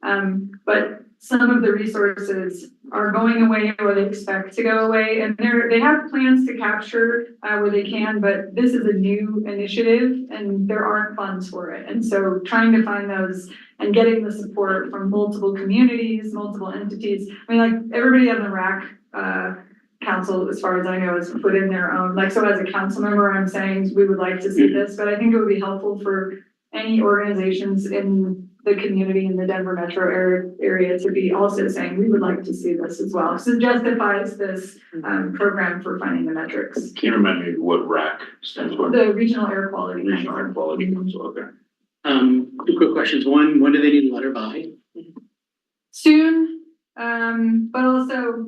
[SPEAKER 7] But some of the resources are going away or they expect to go away. And they have plans to capture where they can, but this is a new initiative and there aren't funds for it. And so trying to find those and getting the support from multiple communities, multiple entities. I mean, like everybody on the RAC council, as far as I know, has put in their own, so as a council member, I'm saying we would like to see this, but I think it would be helpful for any organizations in the community in the Denver metro area to be also saying, we would like to see this as well. So it justifies this program for finding the metrics.
[SPEAKER 8] Can you remind me what RAC stands for?
[SPEAKER 7] The Regional Air Quality.
[SPEAKER 8] Regional Air Quality Council, okay.
[SPEAKER 6] Two quick questions. One, when do they need the letter by?
[SPEAKER 7] Soon, but also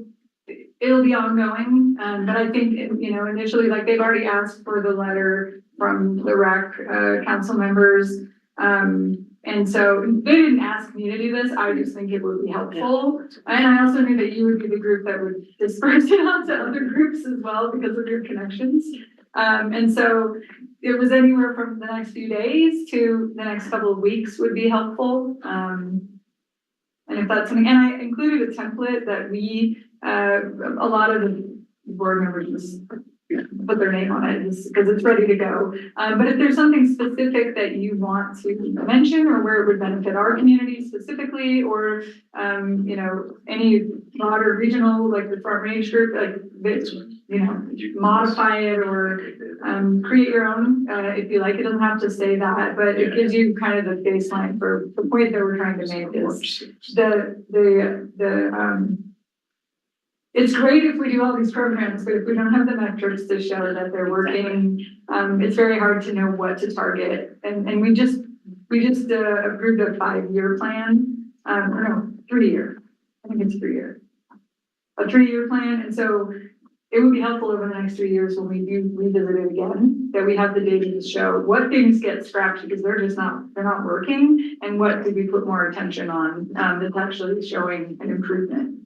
[SPEAKER 7] it'll be ongoing, but I think, you know, initially, like, they've already asked for the letter from the rec, council members. And so they didn't ask me to do this, I just think it would be helpful. And I also knew that you would be the group that would disperse it out to other groups as well because of your connections. And so it was anywhere from the next few days to the next couple of weeks would be helpful. And if that's something, and I included a template that we, a lot of the board members just put their name on it just because it's ready to go. But if there's something specific that you want to mention or where it would benefit our community specifically, or, you know, any broader regional, like the Front Range group, like this, you know, modify it or, create your own, if you like, it doesn't have to say that, but it gives you kind of the baseline for the point that we're trying to make is it's great if we do all these programs, but if we don't have the metrics to show that they're working, it's very hard to know what to target. And we just approved a 5-year plan, or no, 3-year. I think it's 3-year. A 3-year plan, and so it would be helpful over the next 3 years when we do revisit it again, that we have the data to show what things get scrapped because they're not working, and what did we put more attention on, that's actually showing an improvement.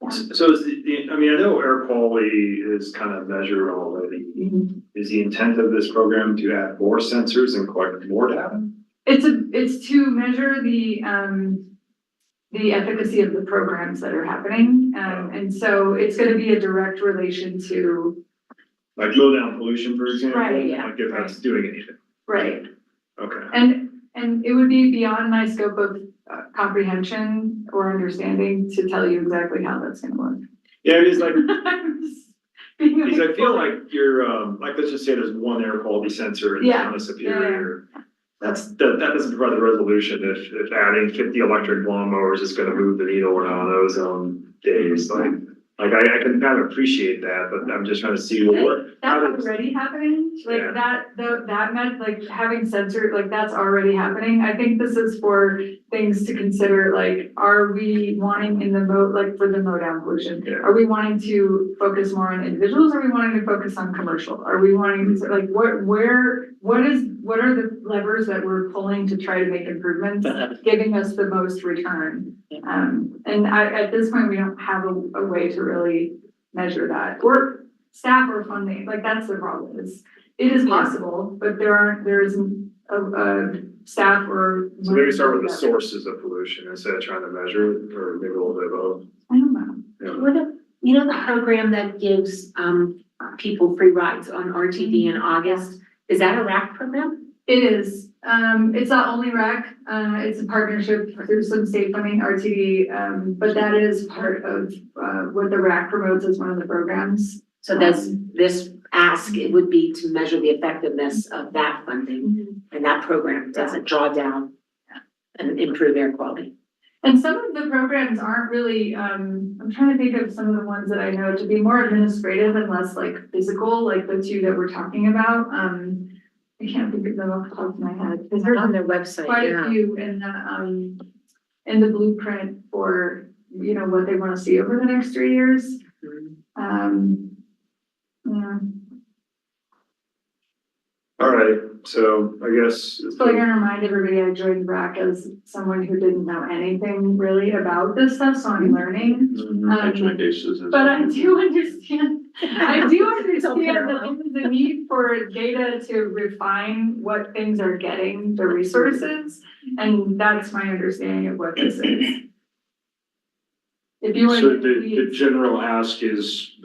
[SPEAKER 1] So is I mean, I know air quality is kind of measured already. Is the intent of this program to add more sensors and collect more data?
[SPEAKER 7] It's to measure the efficacy of the programs that are happening. And so it's gonna be a direct relation to.
[SPEAKER 1] Like low down pollution, for example?
[SPEAKER 7] Right, yeah,
[SPEAKER 1] Like if that's doing anything.
[SPEAKER 7] Right.
[SPEAKER 1] Okay.
[SPEAKER 7] And it would be beyond my scope of comprehension or understanding to tell you exactly how that's gonna work.
[SPEAKER 1] Yeah, it is like,
[SPEAKER 7] I'm just being
[SPEAKER 1] because I feel like you're, like, let's just say there's one air quality sensor in the town of Superior. That doesn't provide the resolution if adding 50 electric lawnmowers is gonna move the needle or not on ozone days, like I can kind of appreciate that, but I'm just trying to see what.
[SPEAKER 7] That's already happening, like
[SPEAKER 1] Yeah.
[SPEAKER 7] that meant like having sensor, like that's already happening. I think this is for things to consider, like, are we wanting in the mode, like for the mode down pollution?
[SPEAKER 1] Yeah.
[SPEAKER 7] Are we wanting to focus more on individuals? Are we wanting to focus on commercial? Are we wanting to, like, what are the levers that we're pulling to try to make improvements, giving us the most return? And at this point, we don't have a way to really measure that, or staff or funding, like that's the problem, it is possible, but there isn't a staff or.
[SPEAKER 1] So maybe start with the sources of pollution instead of trying to measure it, or maybe a little bit of both.
[SPEAKER 7] I don't know.
[SPEAKER 1] Yeah.
[SPEAKER 3] What if, you know, the program that gives, people free rides on RTD in August, is that a RAC program?
[SPEAKER 7] It is, it's not only rec, it's a partnership through some state funding, RTD, but that is part of, what the RAC promotes as one of the programs.
[SPEAKER 3] So that's, this ask, it would be to measure the effectiveness of that funding, and that program doesn't draw down and improve air quality.
[SPEAKER 7] And some of the programs aren't really, I'm trying to think of some of the ones that I know to be more administrative and less like physical, like the two that we're talking about. I can't think of them off the top of my head.
[SPEAKER 3] It's on their website,
[SPEAKER 7] Quite
[SPEAKER 3] yeah.
[SPEAKER 7] a few in the blueprint for, you know, what they want to see over the next 3 years. Yeah.
[SPEAKER 1] All right, so I guess.
[SPEAKER 7] So I'm gonna remind everybody, I joined RAC as someone who didn't know anything really about this stuff, so I'm learning.
[SPEAKER 8] I joined ACES.
[SPEAKER 7] But I do understand the need for data to refine what things are getting the resources, and that's my understanding of what this is. If you want
[SPEAKER 8] So
[SPEAKER 7] to.
[SPEAKER 8] the general ask is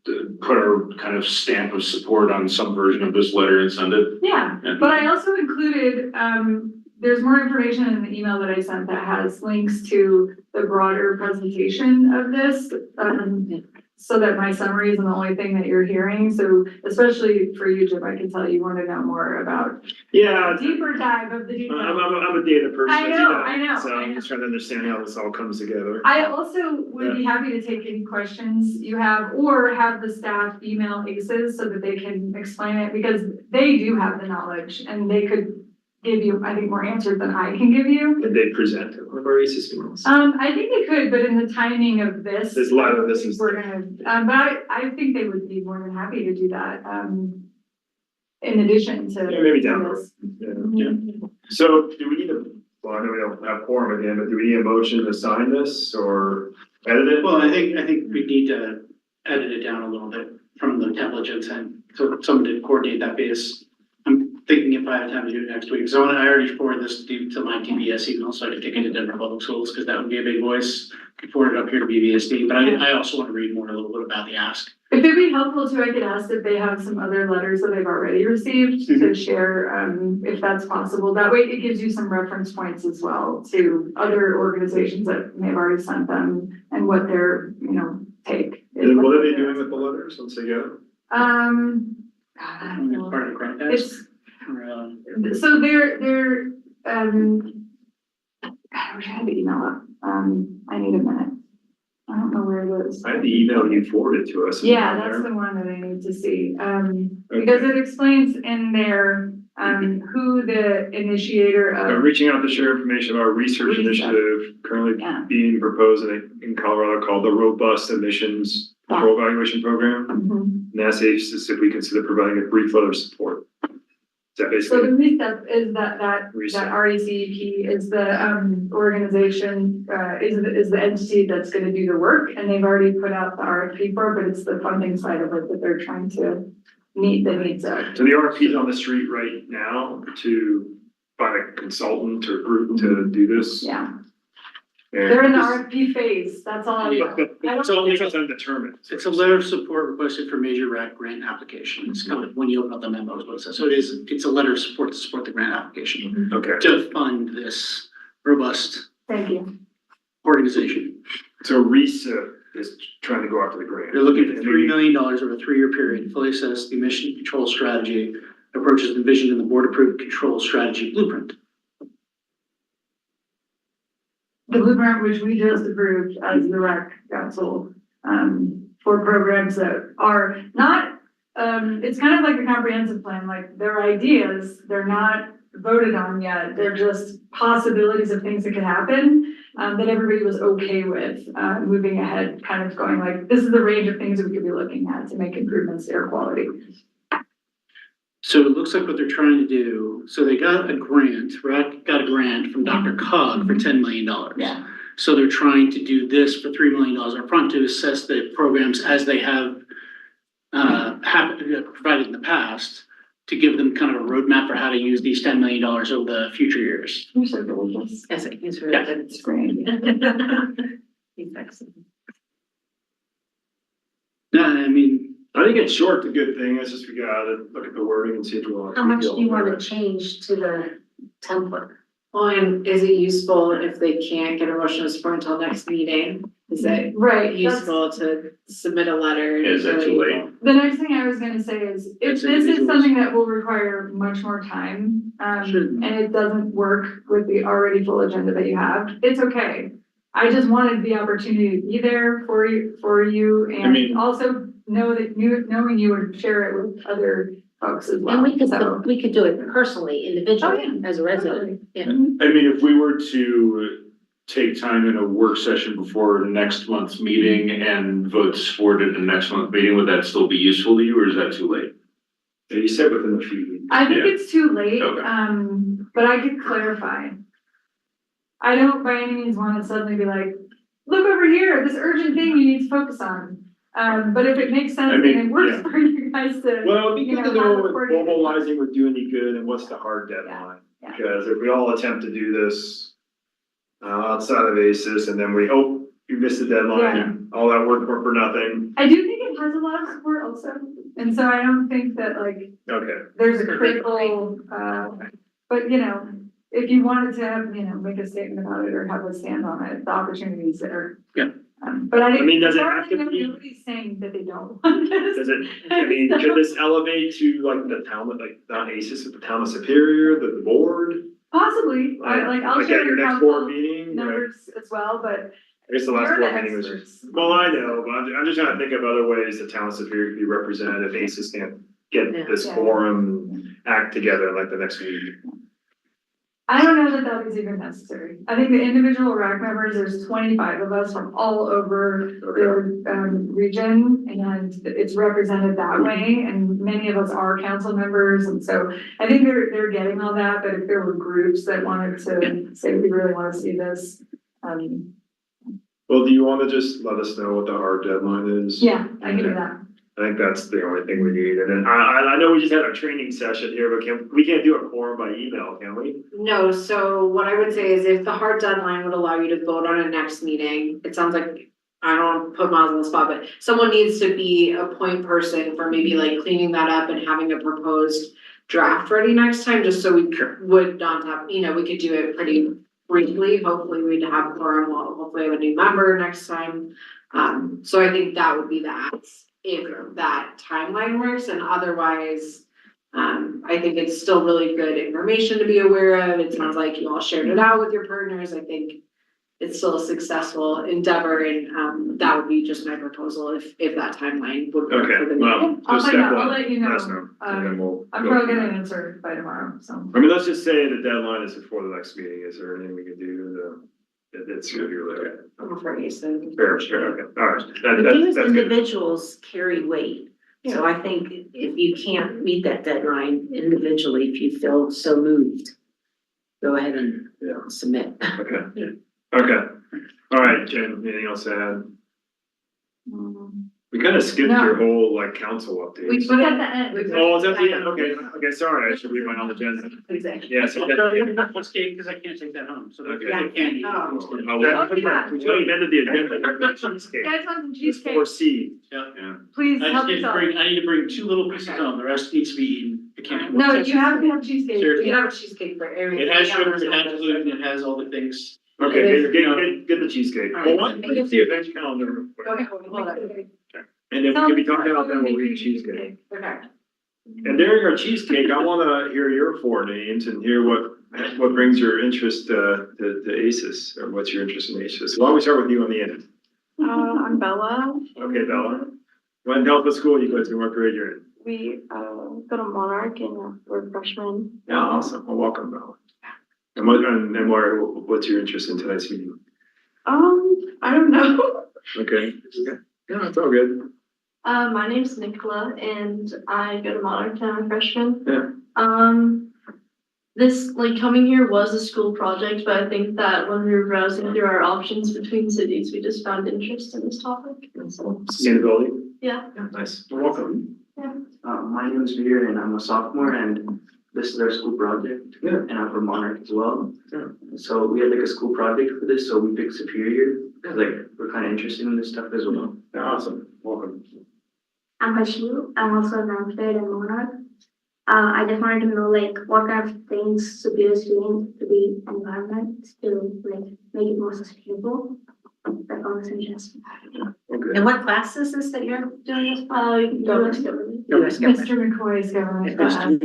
[SPEAKER 8] to put our kind of stamp of support on some version of this letter and send it.
[SPEAKER 7] Yeah, but I also included, there's more information in the email that I sent that has links to the broader presentation of this. So that my summary isn't the only thing that you're hearing. So especially for you, Jim, I can tell you want to know more about.
[SPEAKER 1] Yeah.
[SPEAKER 7] Deeper dive of the details.
[SPEAKER 1] I'm a data person.
[SPEAKER 7] I
[SPEAKER 1] as you
[SPEAKER 7] know.
[SPEAKER 1] So I'm just trying to understand how this all comes together.
[SPEAKER 7] I also would be happy to take any questions you have, or have the staff email ACES so that they can explain it, because they do have the knowledge and they could give you, I think, more answers than I can give you.
[SPEAKER 1] Did they present at one of our ACES meetings?
[SPEAKER 7] I think they could, but in the timing of this.
[SPEAKER 1] There's a lot of
[SPEAKER 7] I don't
[SPEAKER 1] this
[SPEAKER 7] think
[SPEAKER 1] is-
[SPEAKER 7] We're gonna, but I think they would be more than happy to do that, in addition to.
[SPEAKER 1] Yeah, maybe down the
[SPEAKER 7] to
[SPEAKER 1] road.
[SPEAKER 7] this.
[SPEAKER 1] Yeah. So do we need to, well, I know we don't have quorum again, but do we need a motion to sign this or edit it?
[SPEAKER 6] Well, I think we need to edit it down a little bit from the template Jen sent, so someone did coordinate that base. I'm thinking if I have time to do it next week, so I already forwarded this to my TBS email, so I can take it to Denver Public Schools, because that would be a big voice. Could forward it up here to BVSD, but I also want to read more a little bit about the ask.
[SPEAKER 7] If it'd be helpful too, I could ask if they have some other letters that they've already received to share, if that's possible. That way it gives you some reference points as well to other organizations that may have already sent them and what their, take. is.
[SPEAKER 1] And what are they doing with the letters once they get them?
[SPEAKER 7] God, I don't
[SPEAKER 6] It's
[SPEAKER 7] know.
[SPEAKER 6] part of the grant ask.
[SPEAKER 7] It's,
[SPEAKER 6] Or,
[SPEAKER 7] so they're, God, I wish I had the email up. I need a minute. I don't know where it is.
[SPEAKER 1] I had the email you forwarded to us.
[SPEAKER 7] Yeah, that's the one that I need to see, because it explains in there, who the initiator of.
[SPEAKER 1] Reaching out to share information about a research
[SPEAKER 7] Research.
[SPEAKER 1] initiative currently
[SPEAKER 7] Yeah.
[SPEAKER 1] being proposed in Colorado called the Robust Emissions Control Evaluation Program.
[SPEAKER 7] Mhm.
[SPEAKER 1] And that's ACES if we consider providing a brief letter of support. Is that
[SPEAKER 7] So
[SPEAKER 1] basically?
[SPEAKER 7] the RECEP is that
[SPEAKER 1] RECEP.
[SPEAKER 7] RECEP is the, organization, is the entity that's gonna do the work, and they've already put out the RFP for it, but it's the funding side of it that they're trying to meet the needs of.
[SPEAKER 1] So the RFP is on the street right now to find a consultant or group to do this.
[SPEAKER 7] Yeah,
[SPEAKER 1] And
[SPEAKER 7] they're in the
[SPEAKER 1] this-
[SPEAKER 7] RFP phase, that's all I know. I don't-
[SPEAKER 6] So
[SPEAKER 1] It's undetermined.
[SPEAKER 6] it's a letter of support requested for major RAC grant application. It's kind of when you open up the memo is what it says. So it's a letter of support to support the grant application
[SPEAKER 1] Okay,
[SPEAKER 6] to fund this robust
[SPEAKER 7] Thank you.
[SPEAKER 6] organization.
[SPEAKER 1] so RESA is trying to go after the grant.
[SPEAKER 6] They're looking for $3 million over a 3-year period, to fully assess the emission control strategy approaches envisioned in the board approved control strategy blueprint.
[SPEAKER 7] The blueprint, which we just approved as the rec council, for programs that are not, it's kind of like a comprehensive plan, like they're ideas, they're not voted on yet, they're just possibilities of things that could happen, that everybody was okay with, moving ahead, kind of going like, this is the range of things that we could be looking at to make improvements to air quality.
[SPEAKER 6] So it looks like what they're trying to do, so they got a grant, RAC got a grant from Dr. Cog for $10 million.
[SPEAKER 7] Yeah.
[SPEAKER 6] So they're trying to do this for $3 million upfront to assess the programs as they have provided in the past, to give them kind of a roadmap for how to use these $10 million over the future years.
[SPEAKER 7] You're so delicious.
[SPEAKER 3] Yes, he's
[SPEAKER 6] Yeah.
[SPEAKER 3] really good.
[SPEAKER 7] It's great.
[SPEAKER 3] He's excellent.
[SPEAKER 6] No, I mean,
[SPEAKER 1] I think it's short, a good thing, it's just we gotta look at the wording and see if we want.
[SPEAKER 3] How much do you want to change to the template?
[SPEAKER 2] Well, and is it useful if they can't get a motion of support until next meeting? Is it
[SPEAKER 7] Right, that's,
[SPEAKER 2] useful to submit a letter?
[SPEAKER 8] Is it too late?
[SPEAKER 7] the next thing I was gonna say is, if
[SPEAKER 6] It's
[SPEAKER 7] this is
[SPEAKER 6] individuals.
[SPEAKER 7] something that will require much more time,
[SPEAKER 6] Shouldn't.
[SPEAKER 7] and it doesn't work with the already full agenda that you have, it's okay. I just wanted the opportunity to be there for you,
[SPEAKER 8] mean-
[SPEAKER 7] and also know that knowing you would share it with other folks as well.
[SPEAKER 3] And we
[SPEAKER 7] So-
[SPEAKER 3] could do it personally, individually,
[SPEAKER 7] Oh, yeah.
[SPEAKER 3] as a resident. Yeah.
[SPEAKER 7] Mhm.
[SPEAKER 8] I mean, if we were to take time in a work session before next month's meeting and vote to support it in the next month's meeting, would that still be useful to you, or is that too late?
[SPEAKER 1] Yeah, you said within a few weeks.
[SPEAKER 7] I think
[SPEAKER 8] Yeah.
[SPEAKER 7] it's too late,
[SPEAKER 8] Okay.
[SPEAKER 7] but I could clarify. I don't by any means want to suddenly be like, look over here, this urgent thing you need to focus on. But if it makes sense
[SPEAKER 8] I
[SPEAKER 7] and
[SPEAKER 8] mean,
[SPEAKER 7] it works
[SPEAKER 8] yeah.
[SPEAKER 7] for you guys to.
[SPEAKER 1] Well, it'd be
[SPEAKER 7] You
[SPEAKER 1] good to
[SPEAKER 7] know,
[SPEAKER 1] know
[SPEAKER 7] have
[SPEAKER 1] if
[SPEAKER 7] a coordinated-
[SPEAKER 1] mobilizing would do any good and what's the hard deadline.
[SPEAKER 7] Yeah.
[SPEAKER 1] Because if we all attempt to do this outside of ACES and then you missed the deadline, all that work for nothing.
[SPEAKER 7] I do think it has a lot of support also, and so I don't think that like
[SPEAKER 1] Okay,
[SPEAKER 7] there's a critical, but if you wanted to have, make a statement about it or have a stand on it, the opportunities there.
[SPEAKER 6] Yeah.
[SPEAKER 7] But I
[SPEAKER 1] mean, does it
[SPEAKER 7] as far
[SPEAKER 1] have
[SPEAKER 7] as
[SPEAKER 1] to
[SPEAKER 7] I know,
[SPEAKER 1] be-
[SPEAKER 7] nobody's saying that they don't want this.
[SPEAKER 1] does it, I mean, could this elevate to like the town, like not ACES, but the town of Superior, the board?
[SPEAKER 7] Possibly, I'll
[SPEAKER 1] Like
[SPEAKER 7] share
[SPEAKER 1] at your
[SPEAKER 7] your
[SPEAKER 1] next board
[SPEAKER 7] council
[SPEAKER 1] meeting, right?
[SPEAKER 7] numbers as well, but
[SPEAKER 1] I guess the last
[SPEAKER 7] you're the
[SPEAKER 1] board meeting was.
[SPEAKER 7] experts.
[SPEAKER 1] Well, I know, but I'm just trying to think of other ways the town of Superior could be represented if ACES can't get
[SPEAKER 3] Yeah.
[SPEAKER 1] this
[SPEAKER 7] Yeah.
[SPEAKER 1] quorum act together like the next week.
[SPEAKER 7] I don't know that that is even necessary. I think the individual RAC members, there's 25 of us from all over the region, and it's represented that way, and many of us are council members, and so I think they're getting all that, but if there were groups that wanted to say, we really wanna see this,
[SPEAKER 1] Well, do you wanna just let us know what the hard deadline is?
[SPEAKER 7] yeah, I can do that.
[SPEAKER 1] I think that's the only thing we need, and then I know we just had our training session here, but we can't do a quorum by email, can we?
[SPEAKER 2] No, so what I would say is if the hard deadline would allow you to vote on a next meeting, it sounds like, I don't wanna put Miles on the spot, but someone needs to be a point person for maybe like cleaning that up and having a proposed draft ready next time, just so we would not have, we could do it pretty briefly. Hopefully we'd have quorum, well, hopefully have a new member next time. So I think that would be the ask, if that timeline works, and otherwise, I think it's still really good information to be aware of. It sounds like you all shared it out with your partners. I think it's still a successful endeavor, and that would be just my proposal if that timeline would work
[SPEAKER 1] Okay,
[SPEAKER 2] for the
[SPEAKER 1] well,
[SPEAKER 2] meeting.
[SPEAKER 7] I'll
[SPEAKER 1] just
[SPEAKER 7] find
[SPEAKER 1] step
[SPEAKER 7] out. I'll
[SPEAKER 1] one,
[SPEAKER 7] let you
[SPEAKER 1] let us
[SPEAKER 7] know.
[SPEAKER 1] know, and then we'll.
[SPEAKER 7] I'm
[SPEAKER 1] go
[SPEAKER 7] probably
[SPEAKER 1] from
[SPEAKER 7] gonna
[SPEAKER 1] there.
[SPEAKER 7] answer by tomorrow, so.
[SPEAKER 1] I mean, let's just say the deadline is before the next meeting, is there anything we can do it's gonna be really,
[SPEAKER 2] For ACES.
[SPEAKER 1] fair, okay, alright,
[SPEAKER 3] The thing is,
[SPEAKER 1] that's good.
[SPEAKER 3] individuals carry weight. So I think if you can't meet that deadline individually, if you feel so moved, go ahead and submit.
[SPEAKER 1] Okay, alright, Jen, anything else to add? We kinda skipped
[SPEAKER 7] No.
[SPEAKER 1] your whole like council update.
[SPEAKER 2] We put it at the end.
[SPEAKER 1] Oh, is that the end? Okay, sorry, I should read my whole agenda.
[SPEAKER 2] Exactly.
[SPEAKER 1] Yes, okay.
[SPEAKER 6] What's cake, cause I can't take that home, so.
[SPEAKER 1] Okay.
[SPEAKER 6] I can't eat.
[SPEAKER 2] Oh.
[SPEAKER 1] Oh, well, we amended the agenda. Cheesecake.
[SPEAKER 7] Guys want some
[SPEAKER 1] It's
[SPEAKER 7] cheesecake?
[SPEAKER 1] 4C.
[SPEAKER 6] Yeah.
[SPEAKER 7] Please
[SPEAKER 6] I just
[SPEAKER 7] help
[SPEAKER 6] need to
[SPEAKER 7] yourself.
[SPEAKER 6] bring, I need to bring 2 little pieces home, the rest needs to be eaten. I can't.
[SPEAKER 7] No, you have to have cheesecake.
[SPEAKER 6] Seriously.
[SPEAKER 2] We have cheesecake for everything.
[SPEAKER 6] It has sugar, it has gluten, it has all the things.
[SPEAKER 1] Okay, get the cheesecake. Well, why don't we see a bench calendar real quick?
[SPEAKER 2] Okay, hold on.
[SPEAKER 1] And then we can be talking about that when we eat cheesecake.
[SPEAKER 2] Okay.
[SPEAKER 1] And during our cheesecake, I wanna hear your 4 names and hear what brings your interest to ACES, or what's your interest in ACES. Why don't we start with you on the end?
[SPEAKER 9] I'm Bella.
[SPEAKER 1] Okay, Bella. What Delta school you go to, what grade you're in?
[SPEAKER 9] We go to Monarch and we're freshmen.
[SPEAKER 1] Yeah, awesome. Well, welcome, Bella. And what's your interest in tonight's meeting?
[SPEAKER 9] I don't know.
[SPEAKER 1] Okay. Yeah, it's all good.
[SPEAKER 9] My name's Nicola and I go to Monarch and I'm a freshman.
[SPEAKER 1] Yeah.
[SPEAKER 9] This, like, coming here was a school project, but I think that when we were browsing through our options between cities, we just found interest in this topic. And so,
[SPEAKER 1] Sustainability?
[SPEAKER 9] yeah.
[SPEAKER 1] Yeah, nice. Well, welcome.
[SPEAKER 10] My name is Veer and I'm a sophomore and this is our school project.
[SPEAKER 1] Yeah.
[SPEAKER 10] And I'm from Monarch as well.
[SPEAKER 1] Yeah.
[SPEAKER 10] So we had like a school project for this, so we picked Superior, cause like we're kind of interested in this stuff as well.
[SPEAKER 1] Yeah, awesome. Welcome.
[SPEAKER 11] I'm Ashu. I'm also a ninth grade and Monarch. I just wanted to know like what kind of things Superior is doing to the environment to like make it more sustainable. That all was interesting.
[SPEAKER 1] Okay.
[SPEAKER 3] And what class is this that you're doing this?
[SPEAKER 9] US government.
[SPEAKER 7] Mr. McCoy's government class.
[SPEAKER 8] I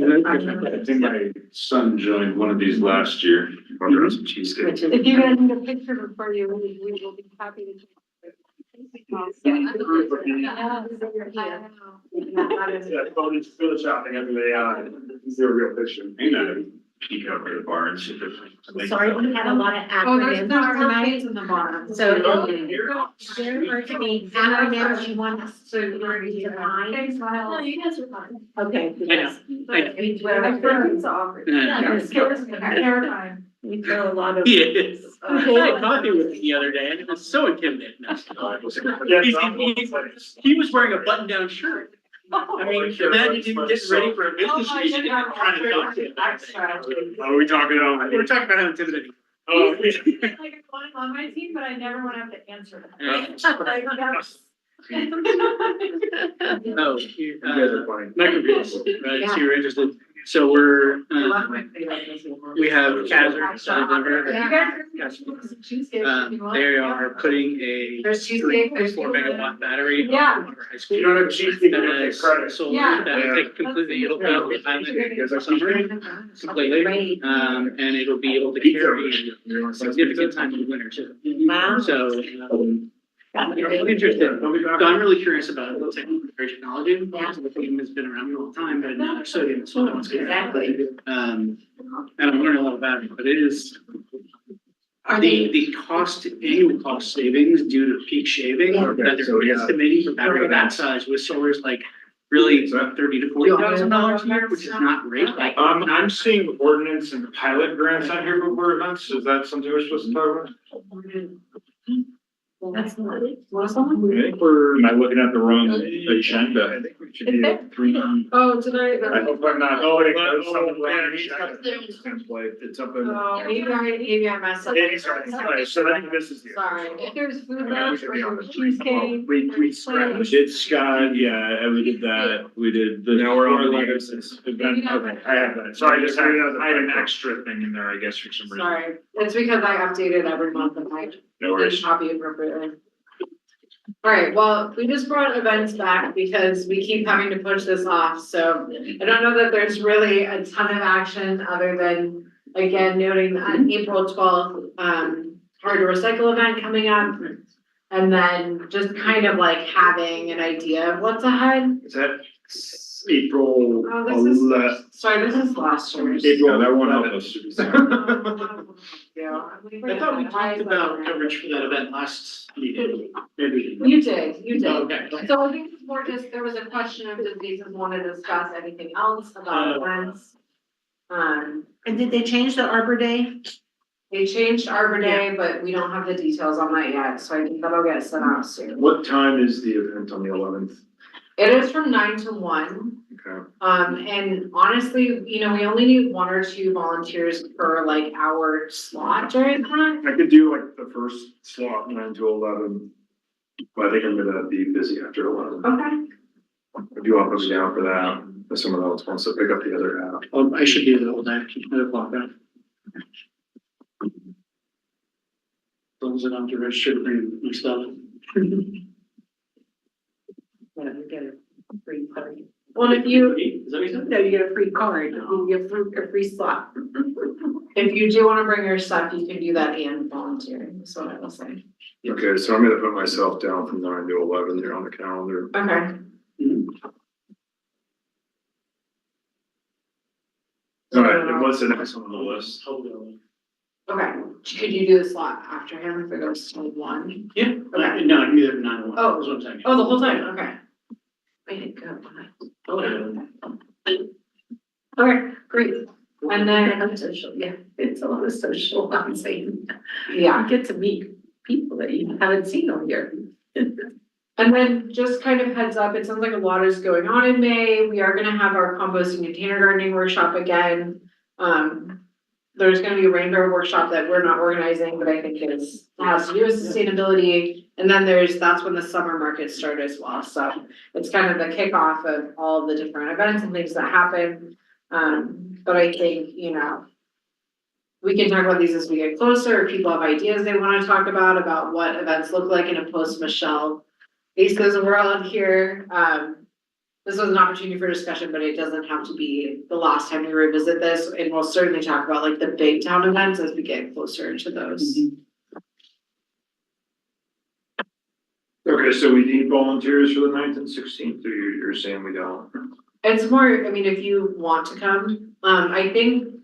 [SPEAKER 8] think my son joined one of these last year.
[SPEAKER 1] Order us some cheesecake.
[SPEAKER 7] If you guys need a picture before you leave, we will be happy to.
[SPEAKER 1] Yeah, photoshopping everybody is there a real picture?
[SPEAKER 8] You know, peek over the bar and see if
[SPEAKER 3] I'm sorry, we had a lot of
[SPEAKER 2] Oh, there's
[SPEAKER 3] acronyms.
[SPEAKER 2] no names in the bottom.
[SPEAKER 3] So there are to be acronyms you want us to define.
[SPEAKER 7] Thanks,
[SPEAKER 9] No,
[SPEAKER 7] Miles.
[SPEAKER 9] you guys are fine.
[SPEAKER 3] Okay.
[SPEAKER 6] I know.
[SPEAKER 7] I feel it's awkward.
[SPEAKER 6] Yeah.
[SPEAKER 7] It scares me, terrifying.
[SPEAKER 3] We throw a lot of.
[SPEAKER 6] He is. I had coffee with him the other day and it was so intimidating. He was wearing a button-down shirt. I mean, imagine him getting ready for a business meeting and trying to talk to him.
[SPEAKER 1] Are we talking about?
[SPEAKER 6] We're talking about how intimidating.
[SPEAKER 1] Oh,
[SPEAKER 7] Like it's one on my team, but I never want to have to answer that.
[SPEAKER 6] Yeah.
[SPEAKER 7] Like, that's-
[SPEAKER 6] Oh,
[SPEAKER 1] You guys are funny.
[SPEAKER 6] microgrids, right, so you're interested, so we're, we have Kazers, Denver.
[SPEAKER 7] You guys are some cheesecake if you want.
[SPEAKER 6] They are putting a
[SPEAKER 2] There's cheesecake, there's
[SPEAKER 6] 4 megawatt battery.
[SPEAKER 7] Yeah.
[SPEAKER 6] on our high school.
[SPEAKER 1] You don't have cheesecake, you
[SPEAKER 6] That
[SPEAKER 1] get
[SPEAKER 6] is
[SPEAKER 1] credit.
[SPEAKER 6] solar,
[SPEAKER 7] Yeah.
[SPEAKER 6] that will take completely, it'll fill the island for summer, completely, and it'll be able to carry significant time in the winter too.
[SPEAKER 3] Wow.
[SPEAKER 6] So, Interesting. So I'm really curious about technology. The thing has been around for a long time, but now there's sodium. So
[SPEAKER 3] Exactly.
[SPEAKER 6] and I'm learning a lot about it, but it is. The annual cost savings due to peak shaving
[SPEAKER 3] Yeah.
[SPEAKER 6] that they're estimating for battery of that size with solar is like really $30,000 to $40,000 a year, which is not great. Like,
[SPEAKER 8] I'm seeing ordinance and pilot grants on here before events. Is that something we're supposed to talk about?
[SPEAKER 3] That's not it.
[SPEAKER 8] I think am I looking at the wrong agenda? I think we should do 3.
[SPEAKER 2] Oh, tonight.
[SPEAKER 8] I hope I'm not. Oh, it goes
[SPEAKER 1] Oh,
[SPEAKER 8] something wrong.
[SPEAKER 1] yeah, he's got template, it's up in.
[SPEAKER 2] Oh, maybe I messed up.
[SPEAKER 1] Yeah, he's right. So I think this is the.
[SPEAKER 2] Sorry.
[SPEAKER 7] If there's food
[SPEAKER 1] Yeah, we
[SPEAKER 7] left
[SPEAKER 1] should be on
[SPEAKER 7] or
[SPEAKER 1] the
[SPEAKER 7] cheesecake.
[SPEAKER 1] We scrapped.
[SPEAKER 8] We did Scott, yeah, and we did that. We did the.
[SPEAKER 1] Now we're on the
[SPEAKER 8] letters. Event, okay, I have that. So I just had, I had an extra thing in there, I guess, for some reason.
[SPEAKER 2] Sorry, it's because I update it every month and I
[SPEAKER 8] No worries.
[SPEAKER 2] copy appropriately. Alright, well, we just brought events back because we keep having to push this off, so I don't know that there's really a ton of action other than, again, noting that April 12th, hard to recycle event coming up. And then just kind of like having an idea of what's ahead.
[SPEAKER 1] Is that April?
[SPEAKER 2] Oh, this is, sorry, this is last year's.
[SPEAKER 8] Yeah, that won't help us.
[SPEAKER 2] Yeah.
[SPEAKER 6] I thought we talked about coverage for that event last meeting. Maybe.
[SPEAKER 2] You did.
[SPEAKER 6] Okay.
[SPEAKER 2] So I think it's more just, there was a question of does Jason want to discuss anything else about events?
[SPEAKER 3] And did they change the Arbor Day?
[SPEAKER 2] They changed Arbor Day, but we don't have the details on that yet, so I think that'll get sent out soon.
[SPEAKER 1] What time is the event on the 11th?
[SPEAKER 2] It is from 9 to 1.
[SPEAKER 1] Okay.
[SPEAKER 2] And honestly, we only need 1 or 2 volunteers per like hour slot during that.
[SPEAKER 1] I could do like the first slot, 9 to 11. But I think I'm gonna be busy after 11.
[SPEAKER 2] Okay.
[SPEAKER 1] If you want to put me down for that, if someone else wants to pick up the other half.
[SPEAKER 6] I should be the whole day, 8:00 now. Those that have to register to bring my stuff.
[SPEAKER 3] Yeah, you get a free card.
[SPEAKER 2] Well, if you
[SPEAKER 6] Is that what you said?
[SPEAKER 3] No, you get a free card, you get a free slot.
[SPEAKER 2] do want to bring your stuff, you can do that and volunteer, is what I will say.
[SPEAKER 1] Okay, so I'm gonna put myself down from 9 to 11 there on the calendar.
[SPEAKER 2] Okay.
[SPEAKER 1] All right, and what's the next one on the list?
[SPEAKER 2] Okay, could you do the slot after him if it goes to 1?
[SPEAKER 6] Yeah,
[SPEAKER 2] Okay.
[SPEAKER 6] no, I'm either 9 or 1.
[SPEAKER 2] Oh.
[SPEAKER 6] That's what I'm saying.
[SPEAKER 2] Oh, the whole time, okay.
[SPEAKER 3] Way to go.
[SPEAKER 2] Okay, great. And then,
[SPEAKER 3] Social, yeah, it's a lot of social, I'm saying.
[SPEAKER 2] yeah.
[SPEAKER 3] You get to meet people that you haven't seen all year.
[SPEAKER 2] And then just kind of heads up, it sounds like a lot is going on in May. We are gonna have our composting container gardening workshop again. There's gonna be a rainbow workshop that we're not organizing, but I think has to do with sustainability. And then that's when the summer markets start as well. So it's kind of the kickoff of all the different events and things that happen. But I think, we can talk about these as we get closer. If people have ideas they wanna talk about what events look like in a post-Michelle ACES world here. This was an opportunity for discussion, but it doesn't have to be the last time we revisit this, and we'll certainly talk about like the big town events as we get closer to those.
[SPEAKER 1] Okay, so we need volunteers for the 9th and 16th, or you're saying we don't?
[SPEAKER 2] It's more, if you want to come, I think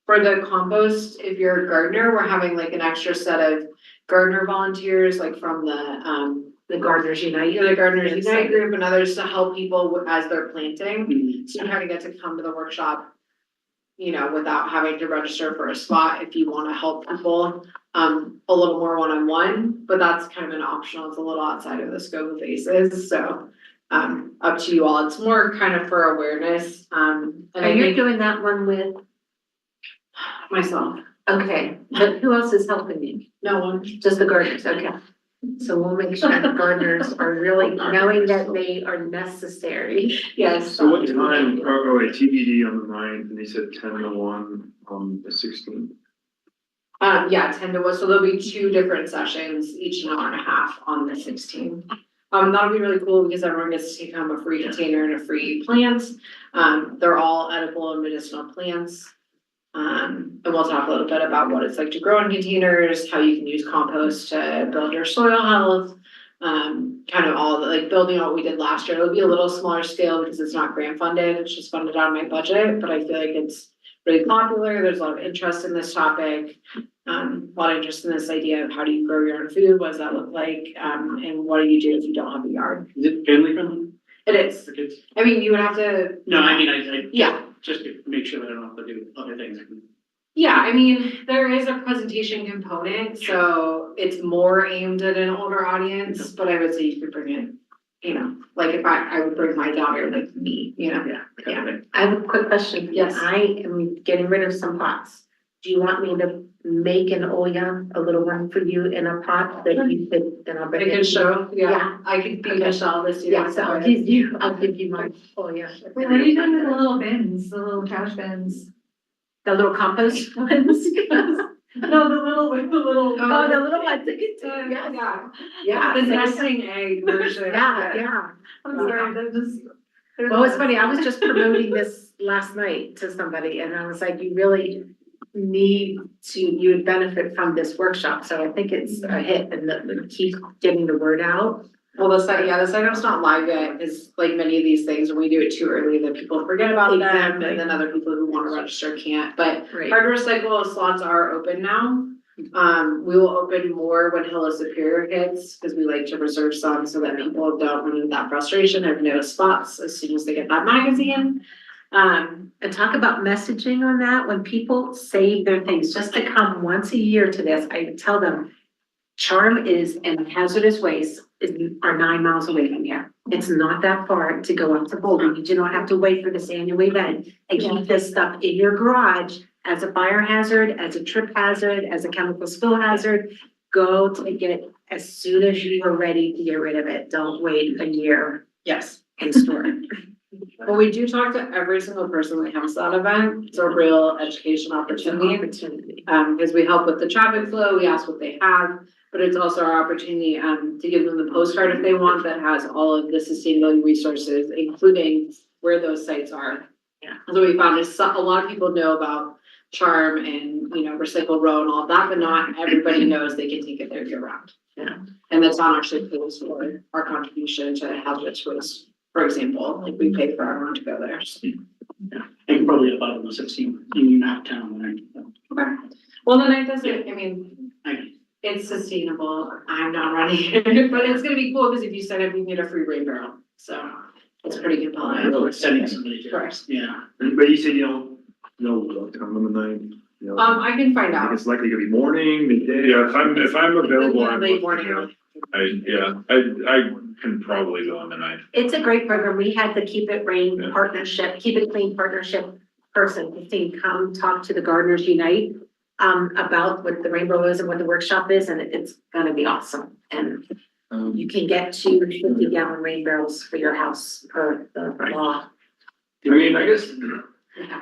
[SPEAKER 2] for the compost, if you're a gardener, we're having like an extra set of gardener volunteers, like from the Gardeners Unite, the Gardeners Unite group and others to help people as they're planting. So you kind of get to come to the workshop, without having to register for a spot if you want to help people a little more one-on-one, but that's kind of an optional. It's a little outside of the scope of ACES, so up to you all. It's more kind of for awareness. And I
[SPEAKER 3] And you're
[SPEAKER 2] think
[SPEAKER 3] doing that one with,
[SPEAKER 2] myself,
[SPEAKER 3] okay, but who else is helping you?
[SPEAKER 2] no one.
[SPEAKER 3] Just the gardeners, okay. So we'll make sure the gardeners are really knowing that they are necessary.
[SPEAKER 2] Yes.
[SPEAKER 1] So what time, wait, TBD on the 9th, and he said 10 to 1 on the 16th.
[SPEAKER 2] Yeah, 10 to 1, so there'll be 2 different sessions, each an hour and a half on the 16th. That'll be really cool because everyone gets to take home a free container and a free plant. They're all edible and medicinal plants. And we'll talk a little bit about what it's like to grow in containers, how you can use compost to build your soil health, kind of all the, like, building on what we did last year. It'll be a little smaller scale because it's not grant funded, it's just funded out of my budget, but I feel like it's really popular, there's a lot of interest in this topic. A lot of interest in this idea of how do you grow your own food, what does that look like, and what do you do if you don't have a yard?
[SPEAKER 6] Is it family friendly
[SPEAKER 2] It is,
[SPEAKER 6] for kids?
[SPEAKER 2] I mean, you would have to.
[SPEAKER 6] No, I mean, I.
[SPEAKER 2] Yeah.
[SPEAKER 6] Just to make sure that I don't have to do other things.
[SPEAKER 2] Yeah, I mean, there is a presentation component, so it's more aimed at an older audience, but I would say you could bring it, you know, like if I would bring my daughter like me, you know? Yeah.
[SPEAKER 3] I have a quick question.
[SPEAKER 2] Yes.
[SPEAKER 3] I am getting rid of some pots. Do you want me to make an Oya, a little one for you in a pot that you could, then I'll bring
[SPEAKER 2] I
[SPEAKER 3] it
[SPEAKER 2] can
[SPEAKER 3] to you?
[SPEAKER 2] show, yeah,
[SPEAKER 3] Yeah.
[SPEAKER 2] I could be
[SPEAKER 3] Okay.
[SPEAKER 2] Michelle this year.
[SPEAKER 3] Yeah, so I'll give you my Oya.
[SPEAKER 7] Wait, what are you doing with the little bins, the little trash bins?
[SPEAKER 3] The little compost ones?
[SPEAKER 7] No, the little, with the little.
[SPEAKER 3] Oh, the little ones, I can do, yes.
[SPEAKER 2] Yeah,
[SPEAKER 3] Yeah,
[SPEAKER 2] the
[SPEAKER 3] so-
[SPEAKER 2] nesting egg version.
[SPEAKER 3] Yeah.
[SPEAKER 7] I'm sorry, they're just.
[SPEAKER 3] Well, it's funny, I was just promoting this last night to somebody and I was like, you really you would benefit from this workshop, so I think it's a hit and keep getting the word out.
[SPEAKER 2] Well, the site, yeah, the site up's not live yet, is like many of these things, when we do it too early, then people forget about them,
[SPEAKER 3] Exactly.
[SPEAKER 2] and then other people who wanna register can't, but
[SPEAKER 3] Right.
[SPEAKER 2] hard to recycle slots are open now. We will open more when Hill of Superior hits, cause we like to reserve some so that people don't run into that frustration of no spots as soon as they get that magazine.
[SPEAKER 3] And talk about messaging on that, when people save their things, just to come once a year to this, I tell them, Charm is, and hazardous waste are 9 miles away from here. It's not that far to go up to Boulder, you do not have to wait for this annual event, and keep this stuff in your garage as a fire hazard, as a trip hazard, as a chemical spill hazard. Go take it as soon as you are ready to get rid of it, don't wait a year
[SPEAKER 2] Yes.
[SPEAKER 3] and store it.
[SPEAKER 2] Well, we do talk to every single person that comes to that event, it's a real education opportunity. Because we help with the traffic flow, we ask what they have, but it's also our opportunity, to give them the postcard if they want, that has all of the sustainability resources, including where those sites are.
[SPEAKER 3] Yeah.
[SPEAKER 2] So what we found is a lot of people know about Charm and, you know, Recycle Row and all of that, but not everybody knows they can take it there year round.
[SPEAKER 3] Yeah.
[SPEAKER 2] And the town actually pays for our contribution to hazardous waste, for example, like we pay for everyone to go there. So.
[SPEAKER 6] I can probably about on the 16th, in that town, right?
[SPEAKER 2] Okay. Well, the night doesn't, I mean,
[SPEAKER 6] I-
[SPEAKER 2] it's sustainable, I'm not running it, but it's gonna be cool, because if you sign up, you can get a free rain barrel, so it's pretty compelling.
[SPEAKER 6] know it's sending somebody to.
[SPEAKER 2] Correct.
[SPEAKER 6] Yeah.
[SPEAKER 1] But you said you don't know what time on the night, you know?
[SPEAKER 2] I can find out.
[SPEAKER 1] It's likely gonna be morning, midday.
[SPEAKER 8] Yeah, if I'm available, I'm
[SPEAKER 2] Late
[SPEAKER 8] looking,
[SPEAKER 2] morning.
[SPEAKER 8] I can probably go on the night.
[SPEAKER 3] It's a great program. We had the Keep It Rain
[SPEAKER 8] Yeah.
[SPEAKER 3] partnership, Keep It Clean partnership person, Christine, come talk to the Gardeners Unite about what the rainbow is and what the workshop is, and it's gonna be awesome. And you can get 2 50-gallon rain barrels for your house per the law.
[SPEAKER 1] I mean, I guess
[SPEAKER 3] Yeah.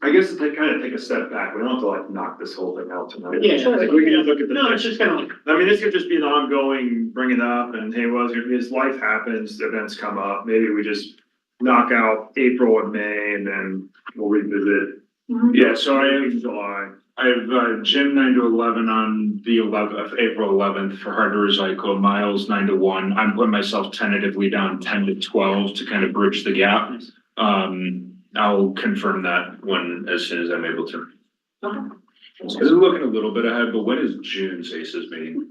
[SPEAKER 1] to kind of take a step back, we don't have to like knock this whole thing out tonight.
[SPEAKER 6] Yeah, sure.
[SPEAKER 1] Like, we can just look at the.
[SPEAKER 6] No, it's just kind of like,
[SPEAKER 1] I mean, this could just be an ongoing, bring it up and hey, well, his life happens, events come up, maybe we just knock out April and May and then we'll revisit
[SPEAKER 8] Yeah, so I have,
[SPEAKER 1] July.
[SPEAKER 8] I have gym 9 to 11 on the 11th, April 11th for hard to recycle, miles 9 to 1. I'm putting myself tentatively down 10 to 12 to kind of bridge the gap. I'll confirm that as soon as I'm able to. This is looking a little bit ahead, but when is June's ACES meeting?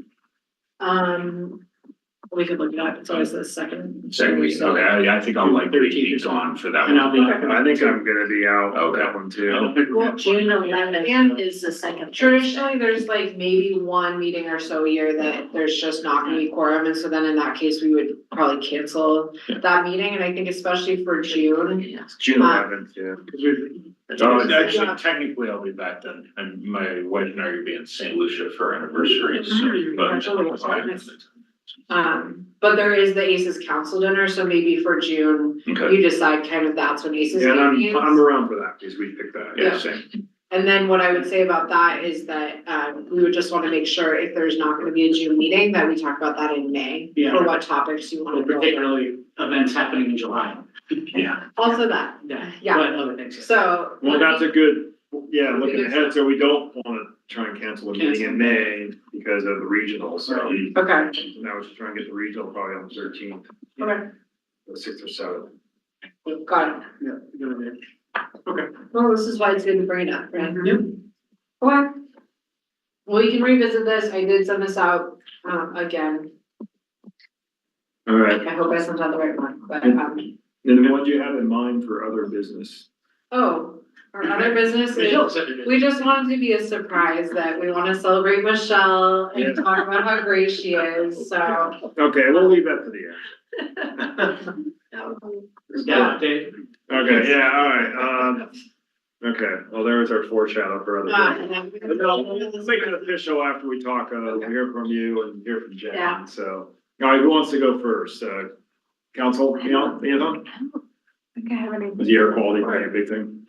[SPEAKER 2] We could look it up, it's always the second.
[SPEAKER 8] Second week, okay, I think I'll likely be gone for that
[SPEAKER 6] and I'll
[SPEAKER 8] one.
[SPEAKER 6] be.
[SPEAKER 1] I think I'm gonna be out on
[SPEAKER 8] Okay.
[SPEAKER 1] that one too.
[SPEAKER 2] Well,
[SPEAKER 3] June 11th is the second.
[SPEAKER 2] traditionally, there's like maybe one meeting or so a year that there's just not gonna be quorum, and so then in that case, we would probably cancel that meeting, and I think especially for June.
[SPEAKER 1] June 11th, yeah.
[SPEAKER 8] Oh, actually, technically I'll be back then, and my wife and I are being in St. Lucia for anniversaries,
[SPEAKER 2] But there is the ACES council dinner, so maybe for June,
[SPEAKER 8] Okay,
[SPEAKER 2] you decide kind of that's when ACES
[SPEAKER 1] Yeah, and
[SPEAKER 2] meeting is.
[SPEAKER 1] I'm around for that because we picked that.
[SPEAKER 8] yeah, same.
[SPEAKER 2] And then what I would say about that is that, we would just wanna make sure if there's not gonna be a June meeting, that we talk about that in May.
[SPEAKER 6] Yeah.
[SPEAKER 2] For what topics you wanna go.
[SPEAKER 6] Particularly events happening in July.
[SPEAKER 8] Yeah.
[SPEAKER 2] Also that,
[SPEAKER 6] Yeah.
[SPEAKER 2] Yeah.
[SPEAKER 6] But other things.
[SPEAKER 2] so.
[SPEAKER 1] Well, that's a good, yeah,
[SPEAKER 2] That'd be
[SPEAKER 1] looking
[SPEAKER 2] good
[SPEAKER 1] ahead, so we don't wanna try and cancel a meeting in May because of the regional, so
[SPEAKER 2] Okay,
[SPEAKER 1] now we're just trying to get the regional probably on the 13th,
[SPEAKER 2] okay,
[SPEAKER 1] the 6th or 7th.
[SPEAKER 2] got it.
[SPEAKER 6] Yeah, good idea.
[SPEAKER 2] Well, this is why it's good to bring it up, right?
[SPEAKER 6] Yep.
[SPEAKER 2] Okay. Well, we can revisit this. I did send this out, again.
[SPEAKER 1] All right,
[SPEAKER 2] I hope I sent out the right one, but,
[SPEAKER 1] then what do you have in mind for other business?
[SPEAKER 2] oh, our other business is,
[SPEAKER 6] Michelle said it.
[SPEAKER 2] we just wanted to be a surprise that we wanna celebrate Michelle and
[SPEAKER 1] Yeah.
[SPEAKER 2] talk about how great she is, so.
[SPEAKER 1] Okay, we'll leave that to the end.
[SPEAKER 6] Yeah, Dave.
[SPEAKER 1] Okay, yeah, all right, okay, well, there was our foreshadow for other business. But no, let's make it official after we talk, we'll hear from you and hear from
[SPEAKER 2] Yeah.
[SPEAKER 1] Jen, so. All right, who wants to go first? Council, Anton?
[SPEAKER 7] I think I have any.
[SPEAKER 1] Was the air quality thing a big thing?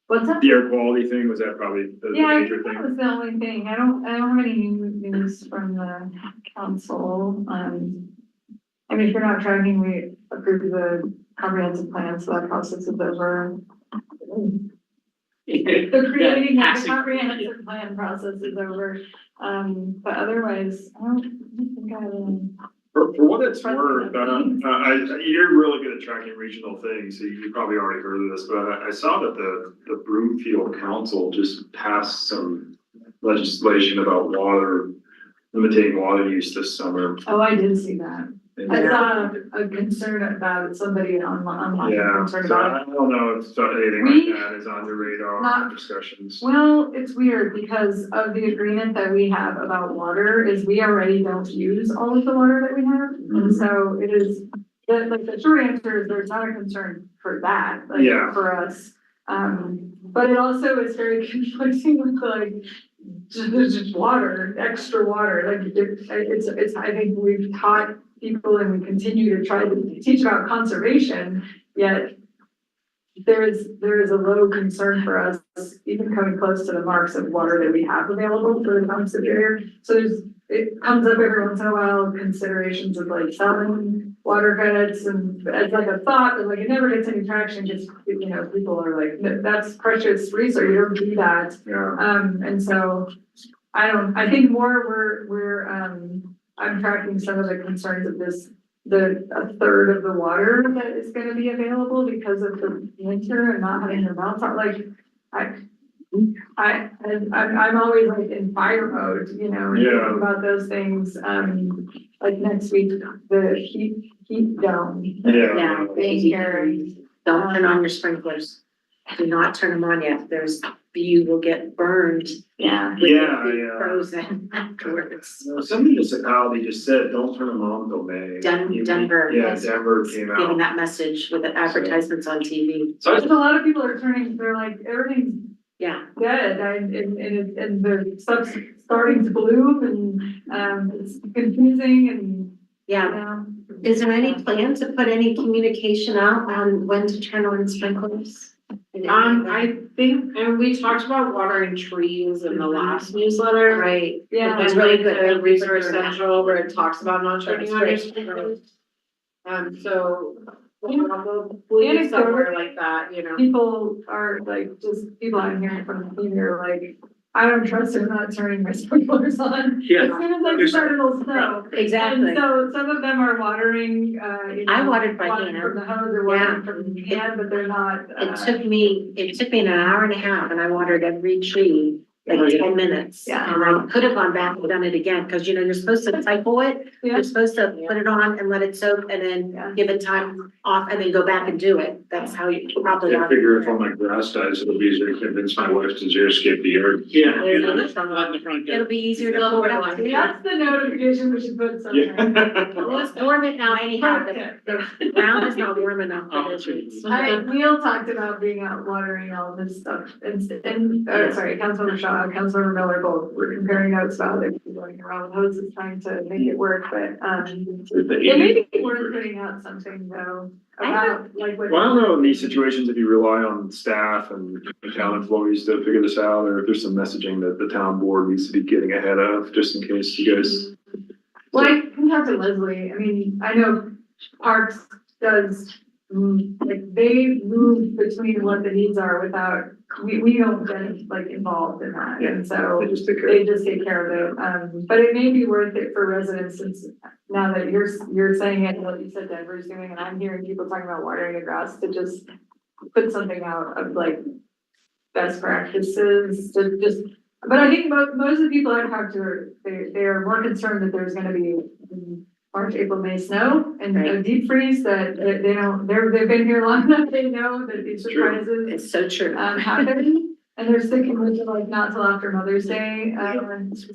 [SPEAKER 7] What's that?
[SPEAKER 1] The air quality thing, was that probably the
[SPEAKER 7] Yeah, I
[SPEAKER 1] major
[SPEAKER 7] think that
[SPEAKER 1] thing?
[SPEAKER 7] was the only thing. I don't have any new news from the council. I mean, if you're not tracking, we approved the comprehensive plan, so that process is over. The creating of the comprehensive plan process is over. But otherwise, I don't think I have any.
[SPEAKER 1] For what it's worth, you're really good at tracking regional things, so you probably already heard of this, but I saw that the Broomfield Council just passed some legislation about limiting water use this summer.
[SPEAKER 7] Oh, I did see that.
[SPEAKER 1] And-
[SPEAKER 7] I saw a concern about somebody online
[SPEAKER 1] Yeah,
[SPEAKER 7] concerned
[SPEAKER 1] so
[SPEAKER 7] about
[SPEAKER 1] I
[SPEAKER 7] it.
[SPEAKER 1] don't know if anything
[SPEAKER 7] We-
[SPEAKER 1] like that is on your radar
[SPEAKER 7] Not-
[SPEAKER 1] discussions.
[SPEAKER 7] Well, it's weird because of the agreement that we have about water is we already don't use all of the water that we have.
[SPEAKER 1] Mm-hmm.
[SPEAKER 7] And so it is, the short answer is there's not a concern for that,
[SPEAKER 1] Yeah.
[SPEAKER 7] like for us. But it also is very conflicting with like, just water, extra water, like it's, I think we've taught people and we continue to try to teach about conservation, yet there is a low concern for us, even coming close to the marks of water that we have available for the pumps of air. So it comes up every once in a while, considerations of like selling water credits and it's like a thought, but like it never gets any traction because, people are like, that's precious resource, you don't do that.
[SPEAKER 1] Yeah,
[SPEAKER 7] And so I think more I'm tracking some of the concerns of a third of the water that is gonna be available because of the winter and not having the mountains, like, I'm always like in fire mode, and
[SPEAKER 1] Yeah.
[SPEAKER 7] thinking about those things, like next week, the heat dome.
[SPEAKER 1] Yeah.
[SPEAKER 7] Being here,
[SPEAKER 3] Don't turn on your sprinklers. Do not turn them on yet. You will get burned.
[SPEAKER 7] yeah.
[SPEAKER 1] Yeah.
[SPEAKER 3] Frozen afterwards.
[SPEAKER 1] Some municipality just said, don't turn them on till May.
[SPEAKER 3] Denver.
[SPEAKER 1] Yeah,
[SPEAKER 3] was
[SPEAKER 1] Denver came
[SPEAKER 3] Giving
[SPEAKER 1] out.
[SPEAKER 3] that message with the advertisements on TV.
[SPEAKER 1] So I
[SPEAKER 7] Because a lot of people are they're like, everything's
[SPEAKER 3] Yeah.
[SPEAKER 7] dead, and the stuff's starting to bloom, and, it's confusing, and,
[SPEAKER 3] Yeah. Is there any plan to put any communication out on when to turn on sprinklers?
[SPEAKER 2] I think, and we talked about watering trees in the last newsletter.
[SPEAKER 3] Right.
[SPEAKER 7] yeah.
[SPEAKER 3] It's really good.
[SPEAKER 2] The
[SPEAKER 3] Thank you for
[SPEAKER 2] Resource
[SPEAKER 3] doing that.
[SPEAKER 2] Central where it talks about not turning
[SPEAKER 3] That's
[SPEAKER 2] on your
[SPEAKER 3] great.
[SPEAKER 2] sprinklers. So, probably somewhere like that,
[SPEAKER 7] People are like, just people I'm hearing from the community are like, I don't trust them not turning my sprinklers on.
[SPEAKER 6] Yeah.
[SPEAKER 7] As soon as I start, it'll snow.
[SPEAKER 3] Exactly.
[SPEAKER 7] And so some of them are watering,
[SPEAKER 3] I watered by
[SPEAKER 7] watering
[SPEAKER 3] hand.
[SPEAKER 7] from the hose or watering from hand, but they're not.
[SPEAKER 3] It took me an hour and a half and I watered every tree like 10 minutes.
[SPEAKER 7] Yeah.
[SPEAKER 3] And I could have gone back and done it again, because you're supposed to cycle it.
[SPEAKER 7] Yeah.
[SPEAKER 3] You're supposed to put it on and let it soak and
[SPEAKER 7] Yeah.
[SPEAKER 3] then give it time off and then go back and do it. That's how you probably.
[SPEAKER 8] I figure if all my grass dies, it'll be easier to convince my wife to just skip the yard.
[SPEAKER 6] Yeah.
[SPEAKER 3] It'll be easier to pull it up.
[SPEAKER 7] That's the notification we should put somewhere.
[SPEAKER 3] Well, it's warm it now anyhow. The ground is not warm enough for this.
[SPEAKER 7] Neil talked about being out watering all this stuff and Councilmember Shaw, Councilmember Miller both were comparing notes about it, going around with hoses trying to make it work, but, it may be worth putting out something though about like what.
[SPEAKER 1] Well, I don't know in these situations if you rely on staff and the town employees to figure this out, or if there's some messaging that the town board needs to be getting ahead of, just in case you guys.
[SPEAKER 7] Well, I can talk to Leslie, I mean, I know Parks does like they move between what the needs are without, we don't get like involved in that, and so
[SPEAKER 1] They just take care.
[SPEAKER 7] they just take care of it. But it may be worth it for residents, since now that you're saying it, what you said Denver's doing, and I'm hearing people talking about watering the grass, to just put something out of like best practices to just, but I think most of the people I've talked to are, they are more concerned that there's gonna be March, April, May snow and a deep freeze that they don't, they've been here long enough, they know that these surprises
[SPEAKER 3] It's so true.
[SPEAKER 7] happen. And they're sticking with it like not till after Mother's Day,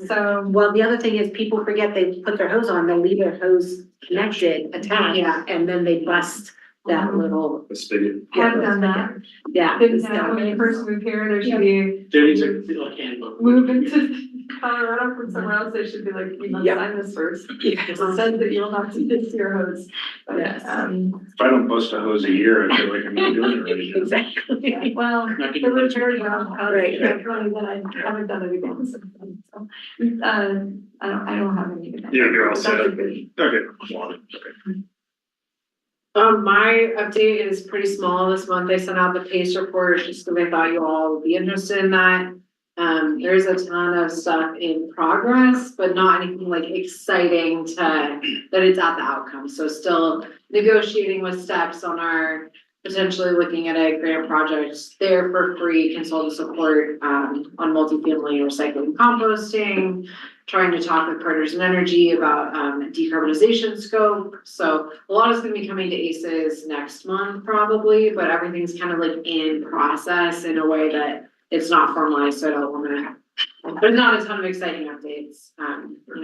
[SPEAKER 7] so.
[SPEAKER 3] Well, the other thing is people forget they put their hose on, they leave their hose connected, attached,
[SPEAKER 2] Yeah.
[SPEAKER 3] and then they bust that little.
[SPEAKER 1] The spigot.
[SPEAKER 7] Have done that.
[SPEAKER 3] Yeah.
[SPEAKER 7] Didn't know when you first moved here, there should be,
[SPEAKER 6] There needs to be like handbook.
[SPEAKER 7] move into Colorado from somewhere else, they should be like, you must
[SPEAKER 3] Yeah.
[SPEAKER 7] sign this first.
[SPEAKER 3] Yeah.
[SPEAKER 7] It says that you'll have to fix your hose. But,
[SPEAKER 3] Yes.
[SPEAKER 8] If I don't bust a hose a year, I feel like I'm not doing it right.
[SPEAKER 3] Exactly.
[SPEAKER 7] Well,
[SPEAKER 6] Not
[SPEAKER 7] the
[SPEAKER 6] getting much.
[SPEAKER 7] return job,
[SPEAKER 3] Right.
[SPEAKER 7] that's funny that I haven't done it again, so, I don't have any.
[SPEAKER 1] Yeah, you're all
[SPEAKER 7] That's
[SPEAKER 1] set.
[SPEAKER 7] a good-
[SPEAKER 1] Okay.
[SPEAKER 2] My update is pretty small this month. I sent out the PACE report just because I thought you all would be interested in that. There's a ton of stuff in progress, but not anything like exciting that it's at the outcome. So still negotiating with steps on our potentially looking at a grant project there for free consultant support, on multifamily recycling composting, trying to talk with Partners in Energy about, decarbonization scope. So a lot is gonna be coming to ACES next month probably, but everything's kind of like in process in a way that it's not formalized, so I don't wanna, there's not a ton of exciting updates.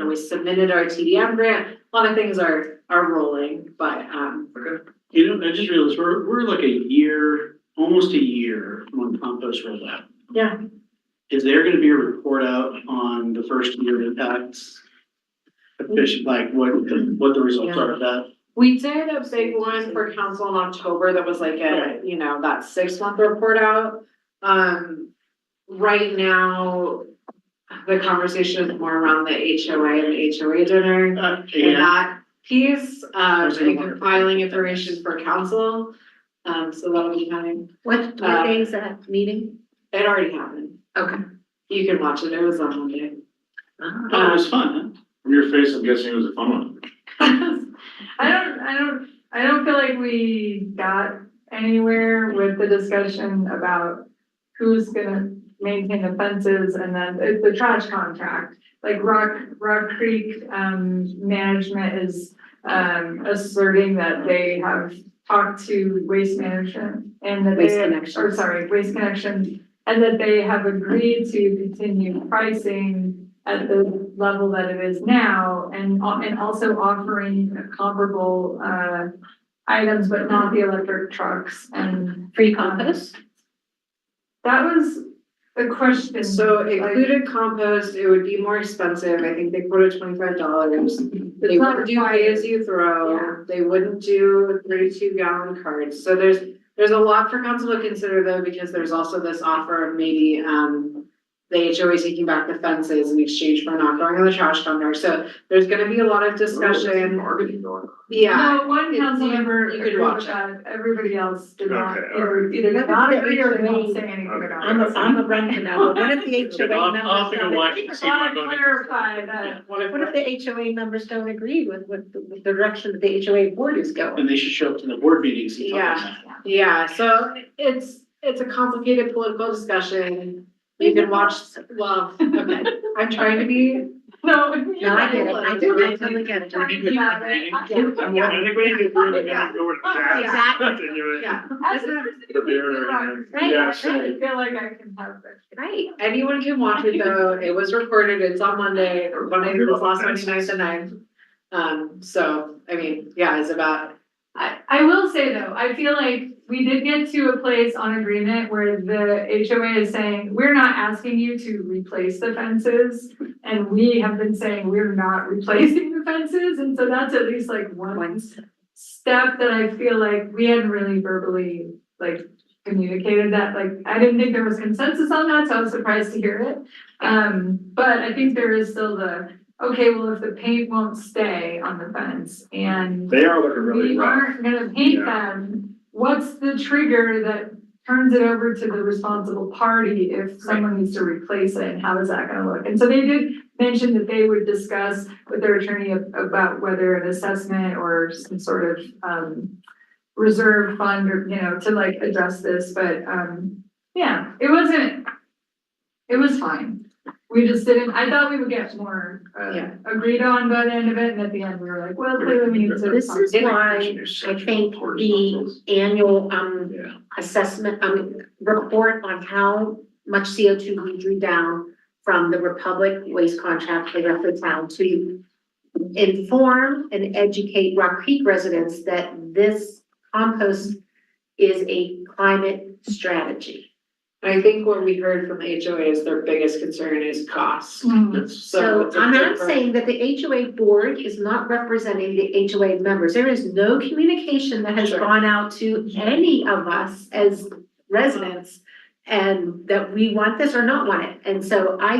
[SPEAKER 2] We submitted our TDM grant, a lot of things are rolling, but,
[SPEAKER 6] You know, I just realized we're like a year, almost a year when compost rolled out.
[SPEAKER 2] yeah.
[SPEAKER 6] Is there gonna be a report out on the first year impacts? Efficient, like what the results are of that?
[SPEAKER 2] We did a big one for council in October that was like that 6-month report out. Right now, the conversation is more around the HOA and HOA dinner. And that piece, and compiling information for council. So that'll be coming.
[SPEAKER 3] What day is that meeting?
[SPEAKER 2] It already happened.
[SPEAKER 3] Okay.
[SPEAKER 2] You can watch it. It was on Monday.
[SPEAKER 6] Oh, it was fun,
[SPEAKER 8] From your face, I'm guessing it was a fun one.
[SPEAKER 7] I don't feel like we got anywhere with the discussion about who's gonna maintain the fences, and then it's the trash contract. Like Rock Creek, management is, asserting that they have talked to Waste Management and that
[SPEAKER 3] Waste
[SPEAKER 7] they,
[SPEAKER 3] Connections.
[SPEAKER 7] or sorry, Waste Connection, and that they have agreed to continue pricing at the level that it is now, and also offering comparable, items, but not the electric trucks and.
[SPEAKER 3] Free compost?
[SPEAKER 7] That was the question.
[SPEAKER 2] So
[SPEAKER 7] like,
[SPEAKER 2] included compost, it would be more expensive. I think they quoted $25. They
[SPEAKER 7] It's not
[SPEAKER 2] wouldn't do pay as you throw. They wouldn't do 32-gallon carts. So there's a lot for council to consider though, because there's also this offer of maybe, the HOA taking back the fences in exchange for not going on the trash contract. So there's gonna be a lot of discussion.
[SPEAKER 8] Marketing going on.
[SPEAKER 2] Yeah.
[SPEAKER 7] No, one council member
[SPEAKER 2] you could
[SPEAKER 7] agreed
[SPEAKER 2] watch
[SPEAKER 7] with
[SPEAKER 2] it.
[SPEAKER 7] that, everybody else did not,
[SPEAKER 8] Okay,
[SPEAKER 7] either did not agree or did not say anything about it.
[SPEAKER 3] I'm a run for now, but what if the HOA members don't
[SPEAKER 6] watch and see what I'm
[SPEAKER 7] I
[SPEAKER 6] gonna.
[SPEAKER 7] clarify that.
[SPEAKER 3] what if the HOA members don't agree with the direction that the HOA board is going?
[SPEAKER 6] And they should show up to the board meetings and talk about that.
[SPEAKER 2] Yeah, so it's a complicated political discussion. You can watch, well, okay, I'm trying to be.
[SPEAKER 7] No.
[SPEAKER 3] No, I get it, I totally get it.
[SPEAKER 6] We need to-
[SPEAKER 7] Yeah,
[SPEAKER 1] I think we need to really go with that.
[SPEAKER 2] Exactly.
[SPEAKER 1] Continue it.
[SPEAKER 2] Yeah,
[SPEAKER 7] As a person
[SPEAKER 1] The
[SPEAKER 7] who's
[SPEAKER 1] beer
[SPEAKER 7] been
[SPEAKER 1] and
[SPEAKER 7] around,
[SPEAKER 1] everything.
[SPEAKER 3] Right,
[SPEAKER 1] Yeah,
[SPEAKER 7] I
[SPEAKER 1] so-
[SPEAKER 7] really feel like I can have this.
[SPEAKER 3] Right.
[SPEAKER 2] anyone can watch it though. It was recorded. It's on Monday, or Monday, this last Wednesday night at 9. So, I mean, yeah, it's about,
[SPEAKER 7] I will say though, I feel like we did get to a place on agreement where the HOA is saying, we're not asking you to replace the fences. And we have been saying we're not replacing the fences, and so that's at least like one step that I feel like we hadn't really verbally like communicated that, like, I didn't think there was consensus on that, so I was surprised to hear it. But I think there is still okay, well, if the paint won't stay on the fence and
[SPEAKER 1] They are looking really
[SPEAKER 7] we
[SPEAKER 1] rough.
[SPEAKER 7] aren't gonna paint
[SPEAKER 1] Yeah.
[SPEAKER 7] them, what's the trigger that turns it over to the responsible party if someone needs to replace it, and how is that gonna look? And so they did mention that they would discuss with their attorney about whether an assessment or some sort of, reserve fund or, to like address this, but, yeah, it was fine. We just didn't, I thought we would get more, agreed on by the end of it, and at the end we were like, well, clearly we need to.
[SPEAKER 3] This is why I think the annual,
[SPEAKER 1] Yeah.
[SPEAKER 3] assessment, report on how much CO2 we drew down from the Republic waste contract for the rest of the town to inform and educate Rock Creek residents that this compost is a climate strategy.
[SPEAKER 2] I think what we heard from the HOA is their biggest concern is cost.
[SPEAKER 3] So
[SPEAKER 2] it's a
[SPEAKER 3] I'm not
[SPEAKER 2] different-
[SPEAKER 3] saying that the HOA board is not representing the HOA members. There is no communication that has
[SPEAKER 2] Sure.
[SPEAKER 3] gone out to any of us as residents and that we want this or not want it. And so I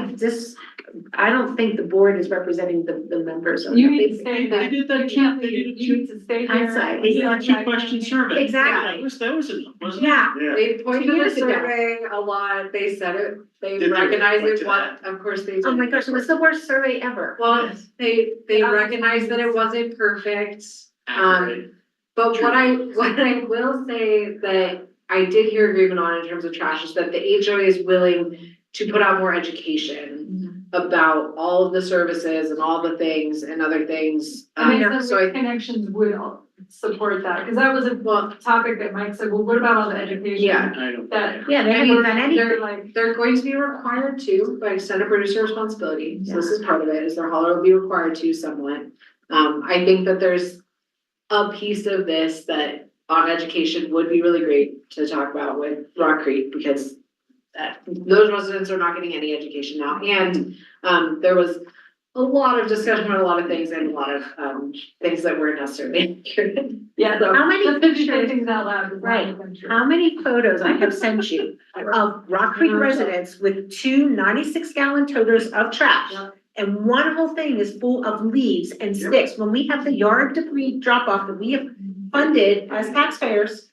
[SPEAKER 3] don't think the board is representing the members of.
[SPEAKER 7] You need to say that.
[SPEAKER 6] They did that
[SPEAKER 7] You can't
[SPEAKER 6] too.
[SPEAKER 7] leave. You need to stay
[SPEAKER 3] I'm
[SPEAKER 7] here.
[SPEAKER 3] sorry.
[SPEAKER 6] They did a 2-question survey.
[SPEAKER 3] Exactly.
[SPEAKER 6] That was enough, wasn't it?
[SPEAKER 3] Yeah,
[SPEAKER 1] Yeah.
[SPEAKER 2] They pointed to the
[SPEAKER 3] Years ago.
[SPEAKER 2] survey a lot, they said it, they
[SPEAKER 6] Did they
[SPEAKER 2] recognized
[SPEAKER 6] point
[SPEAKER 2] it,
[SPEAKER 6] to
[SPEAKER 2] what, of course they did.
[SPEAKER 3] oh my gosh, it was the worst survey ever.
[SPEAKER 2] Well, they
[SPEAKER 7] Yeah.
[SPEAKER 2] recognized that it wasn't perfect,
[SPEAKER 6] Accurate.
[SPEAKER 2] but what I will say that I did hear agreement on in terms of trash is that the HOA is willing to put out more education about all of the services and all the things and other things.
[SPEAKER 7] And they
[SPEAKER 2] So
[SPEAKER 7] said
[SPEAKER 2] I
[SPEAKER 7] connections would support that, because that was a topic that Mike said, well, what about all the education?
[SPEAKER 2] Yeah.
[SPEAKER 6] I don't.
[SPEAKER 7] That.
[SPEAKER 3] Yeah, they haven't done anything.
[SPEAKER 7] They're like,
[SPEAKER 2] they're going to be required to by extended producer responsibility, so this is part of it, is their hauler will be required to somewhat. I think that there's a piece of this that on education would be really great to talk about with Rock Creek, because those residents are not getting any education now, and there was a lot of discussion on a lot of things and a lot of things that weren't necessarily accurate.
[SPEAKER 7] yeah,
[SPEAKER 2] So-
[SPEAKER 3] How many
[SPEAKER 7] just to say
[SPEAKER 3] pictures,
[SPEAKER 7] things out loud. is not
[SPEAKER 3] Right.
[SPEAKER 7] even true.
[SPEAKER 3] how many photos I have sent you of Rock Creek residents with 2 96-gallon toters of trash?
[SPEAKER 2] Yep.
[SPEAKER 3] And one whole thing is full of leaves and sticks. When we have the yard debris drop off that we have funded as taxpayers,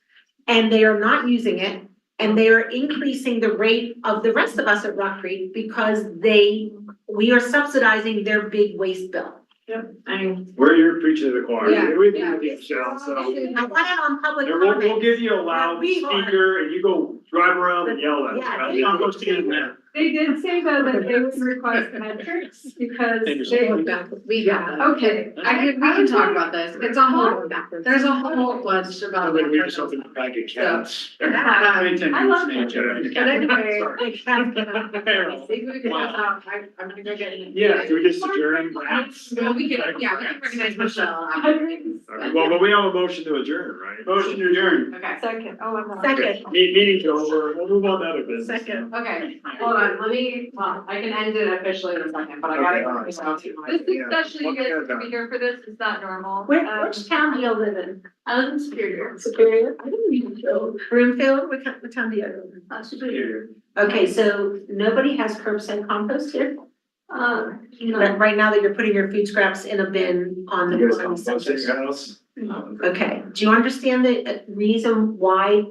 [SPEAKER 3] and they are not using it, and they are increasing the rate of the rest of us at Rock Creek because we are subsidizing their big waste bill.
[SPEAKER 2] I mean,
[SPEAKER 1] You're preaching to the choir.
[SPEAKER 2] Yeah,
[SPEAKER 1] We
[SPEAKER 2] yeah.
[SPEAKER 1] think with you, Michelle, so.
[SPEAKER 3] I want it on public
[SPEAKER 1] And we'll
[SPEAKER 3] comment.
[SPEAKER 1] give you a loud
[SPEAKER 3] We are-
[SPEAKER 1] speaker and you go drive around and yell at us.
[SPEAKER 3] Yeah,
[SPEAKER 1] right?
[SPEAKER 3] they
[SPEAKER 1] I'm
[SPEAKER 3] are.
[SPEAKER 1] supposed to get in there.
[SPEAKER 7] They did say though that they would request metrics because they.
[SPEAKER 2] we got that.
[SPEAKER 7] Okay.
[SPEAKER 2] We can talk about this, it's a whole, there's a whole bunch about.
[SPEAKER 8] I'm gonna read something in a bag of cats.
[SPEAKER 7] I love that.
[SPEAKER 2] But anyway.
[SPEAKER 6] Wow.
[SPEAKER 2] I'm gonna go get it.
[SPEAKER 1] Yeah, can we just adjourn?
[SPEAKER 2] Well, we can recognize Michelle.
[SPEAKER 1] Okay, well, but we have a motion to adjourn, right?
[SPEAKER 6] Motion to adjourn.
[SPEAKER 2] Okay,
[SPEAKER 7] Second, oh, I'm not.
[SPEAKER 3] Second.
[SPEAKER 1] Meeting's over, we'll move on to other business.
[SPEAKER 3] Second.
[SPEAKER 2] okay, hold on, I can end it officially in a second, but I
[SPEAKER 1] Okay,
[SPEAKER 2] gotta.
[SPEAKER 1] all right.
[SPEAKER 7] This is especially you guys to be here for this, it's not normal.
[SPEAKER 3] Which town do you live in?
[SPEAKER 9] I live in Superior.
[SPEAKER 3] Superior?
[SPEAKER 9] I didn't even know.
[SPEAKER 3] Broomfield? What town do you live in?
[SPEAKER 9] Superior.
[SPEAKER 3] Okay, so nobody has curbside compost here?
[SPEAKER 9] No.
[SPEAKER 3] Right now that you're putting your food scraps in a bin on the.
[SPEAKER 1] You guys
[SPEAKER 3] on the
[SPEAKER 1] compost in
[SPEAKER 3] surface.
[SPEAKER 1] your house?
[SPEAKER 3] Okay, do you understand the reason why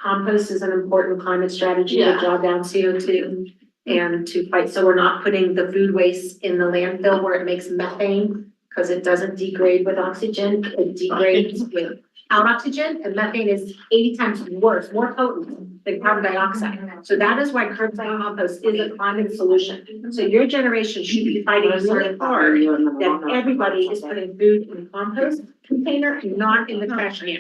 [SPEAKER 3] compost is an important climate strategy to
[SPEAKER 9] Yeah.
[SPEAKER 3] draw down CO2? And to fight, so we're not putting the food waste in the landfill where it makes methane, because it doesn't degrade with oxygen, it degrades without oxygen, and methane is 80 times worse, more potent than carbon dioxide. So that is why curbside compost is a climate solution. So your generation should be fighting really hard that everybody is putting food in the compost container and not in the trash can.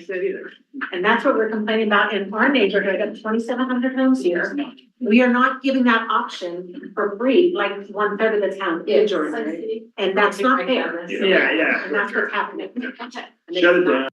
[SPEAKER 3] And that's what we're complaining about in our neighborhood of 2,700 homes here. We are not giving that option for free, like 1/3 of the town is,
[SPEAKER 2] Jordan, right?
[SPEAKER 3] and that's not fair.
[SPEAKER 1] Yeah.
[SPEAKER 3] And that's what's happening.
[SPEAKER 1] Shut it down.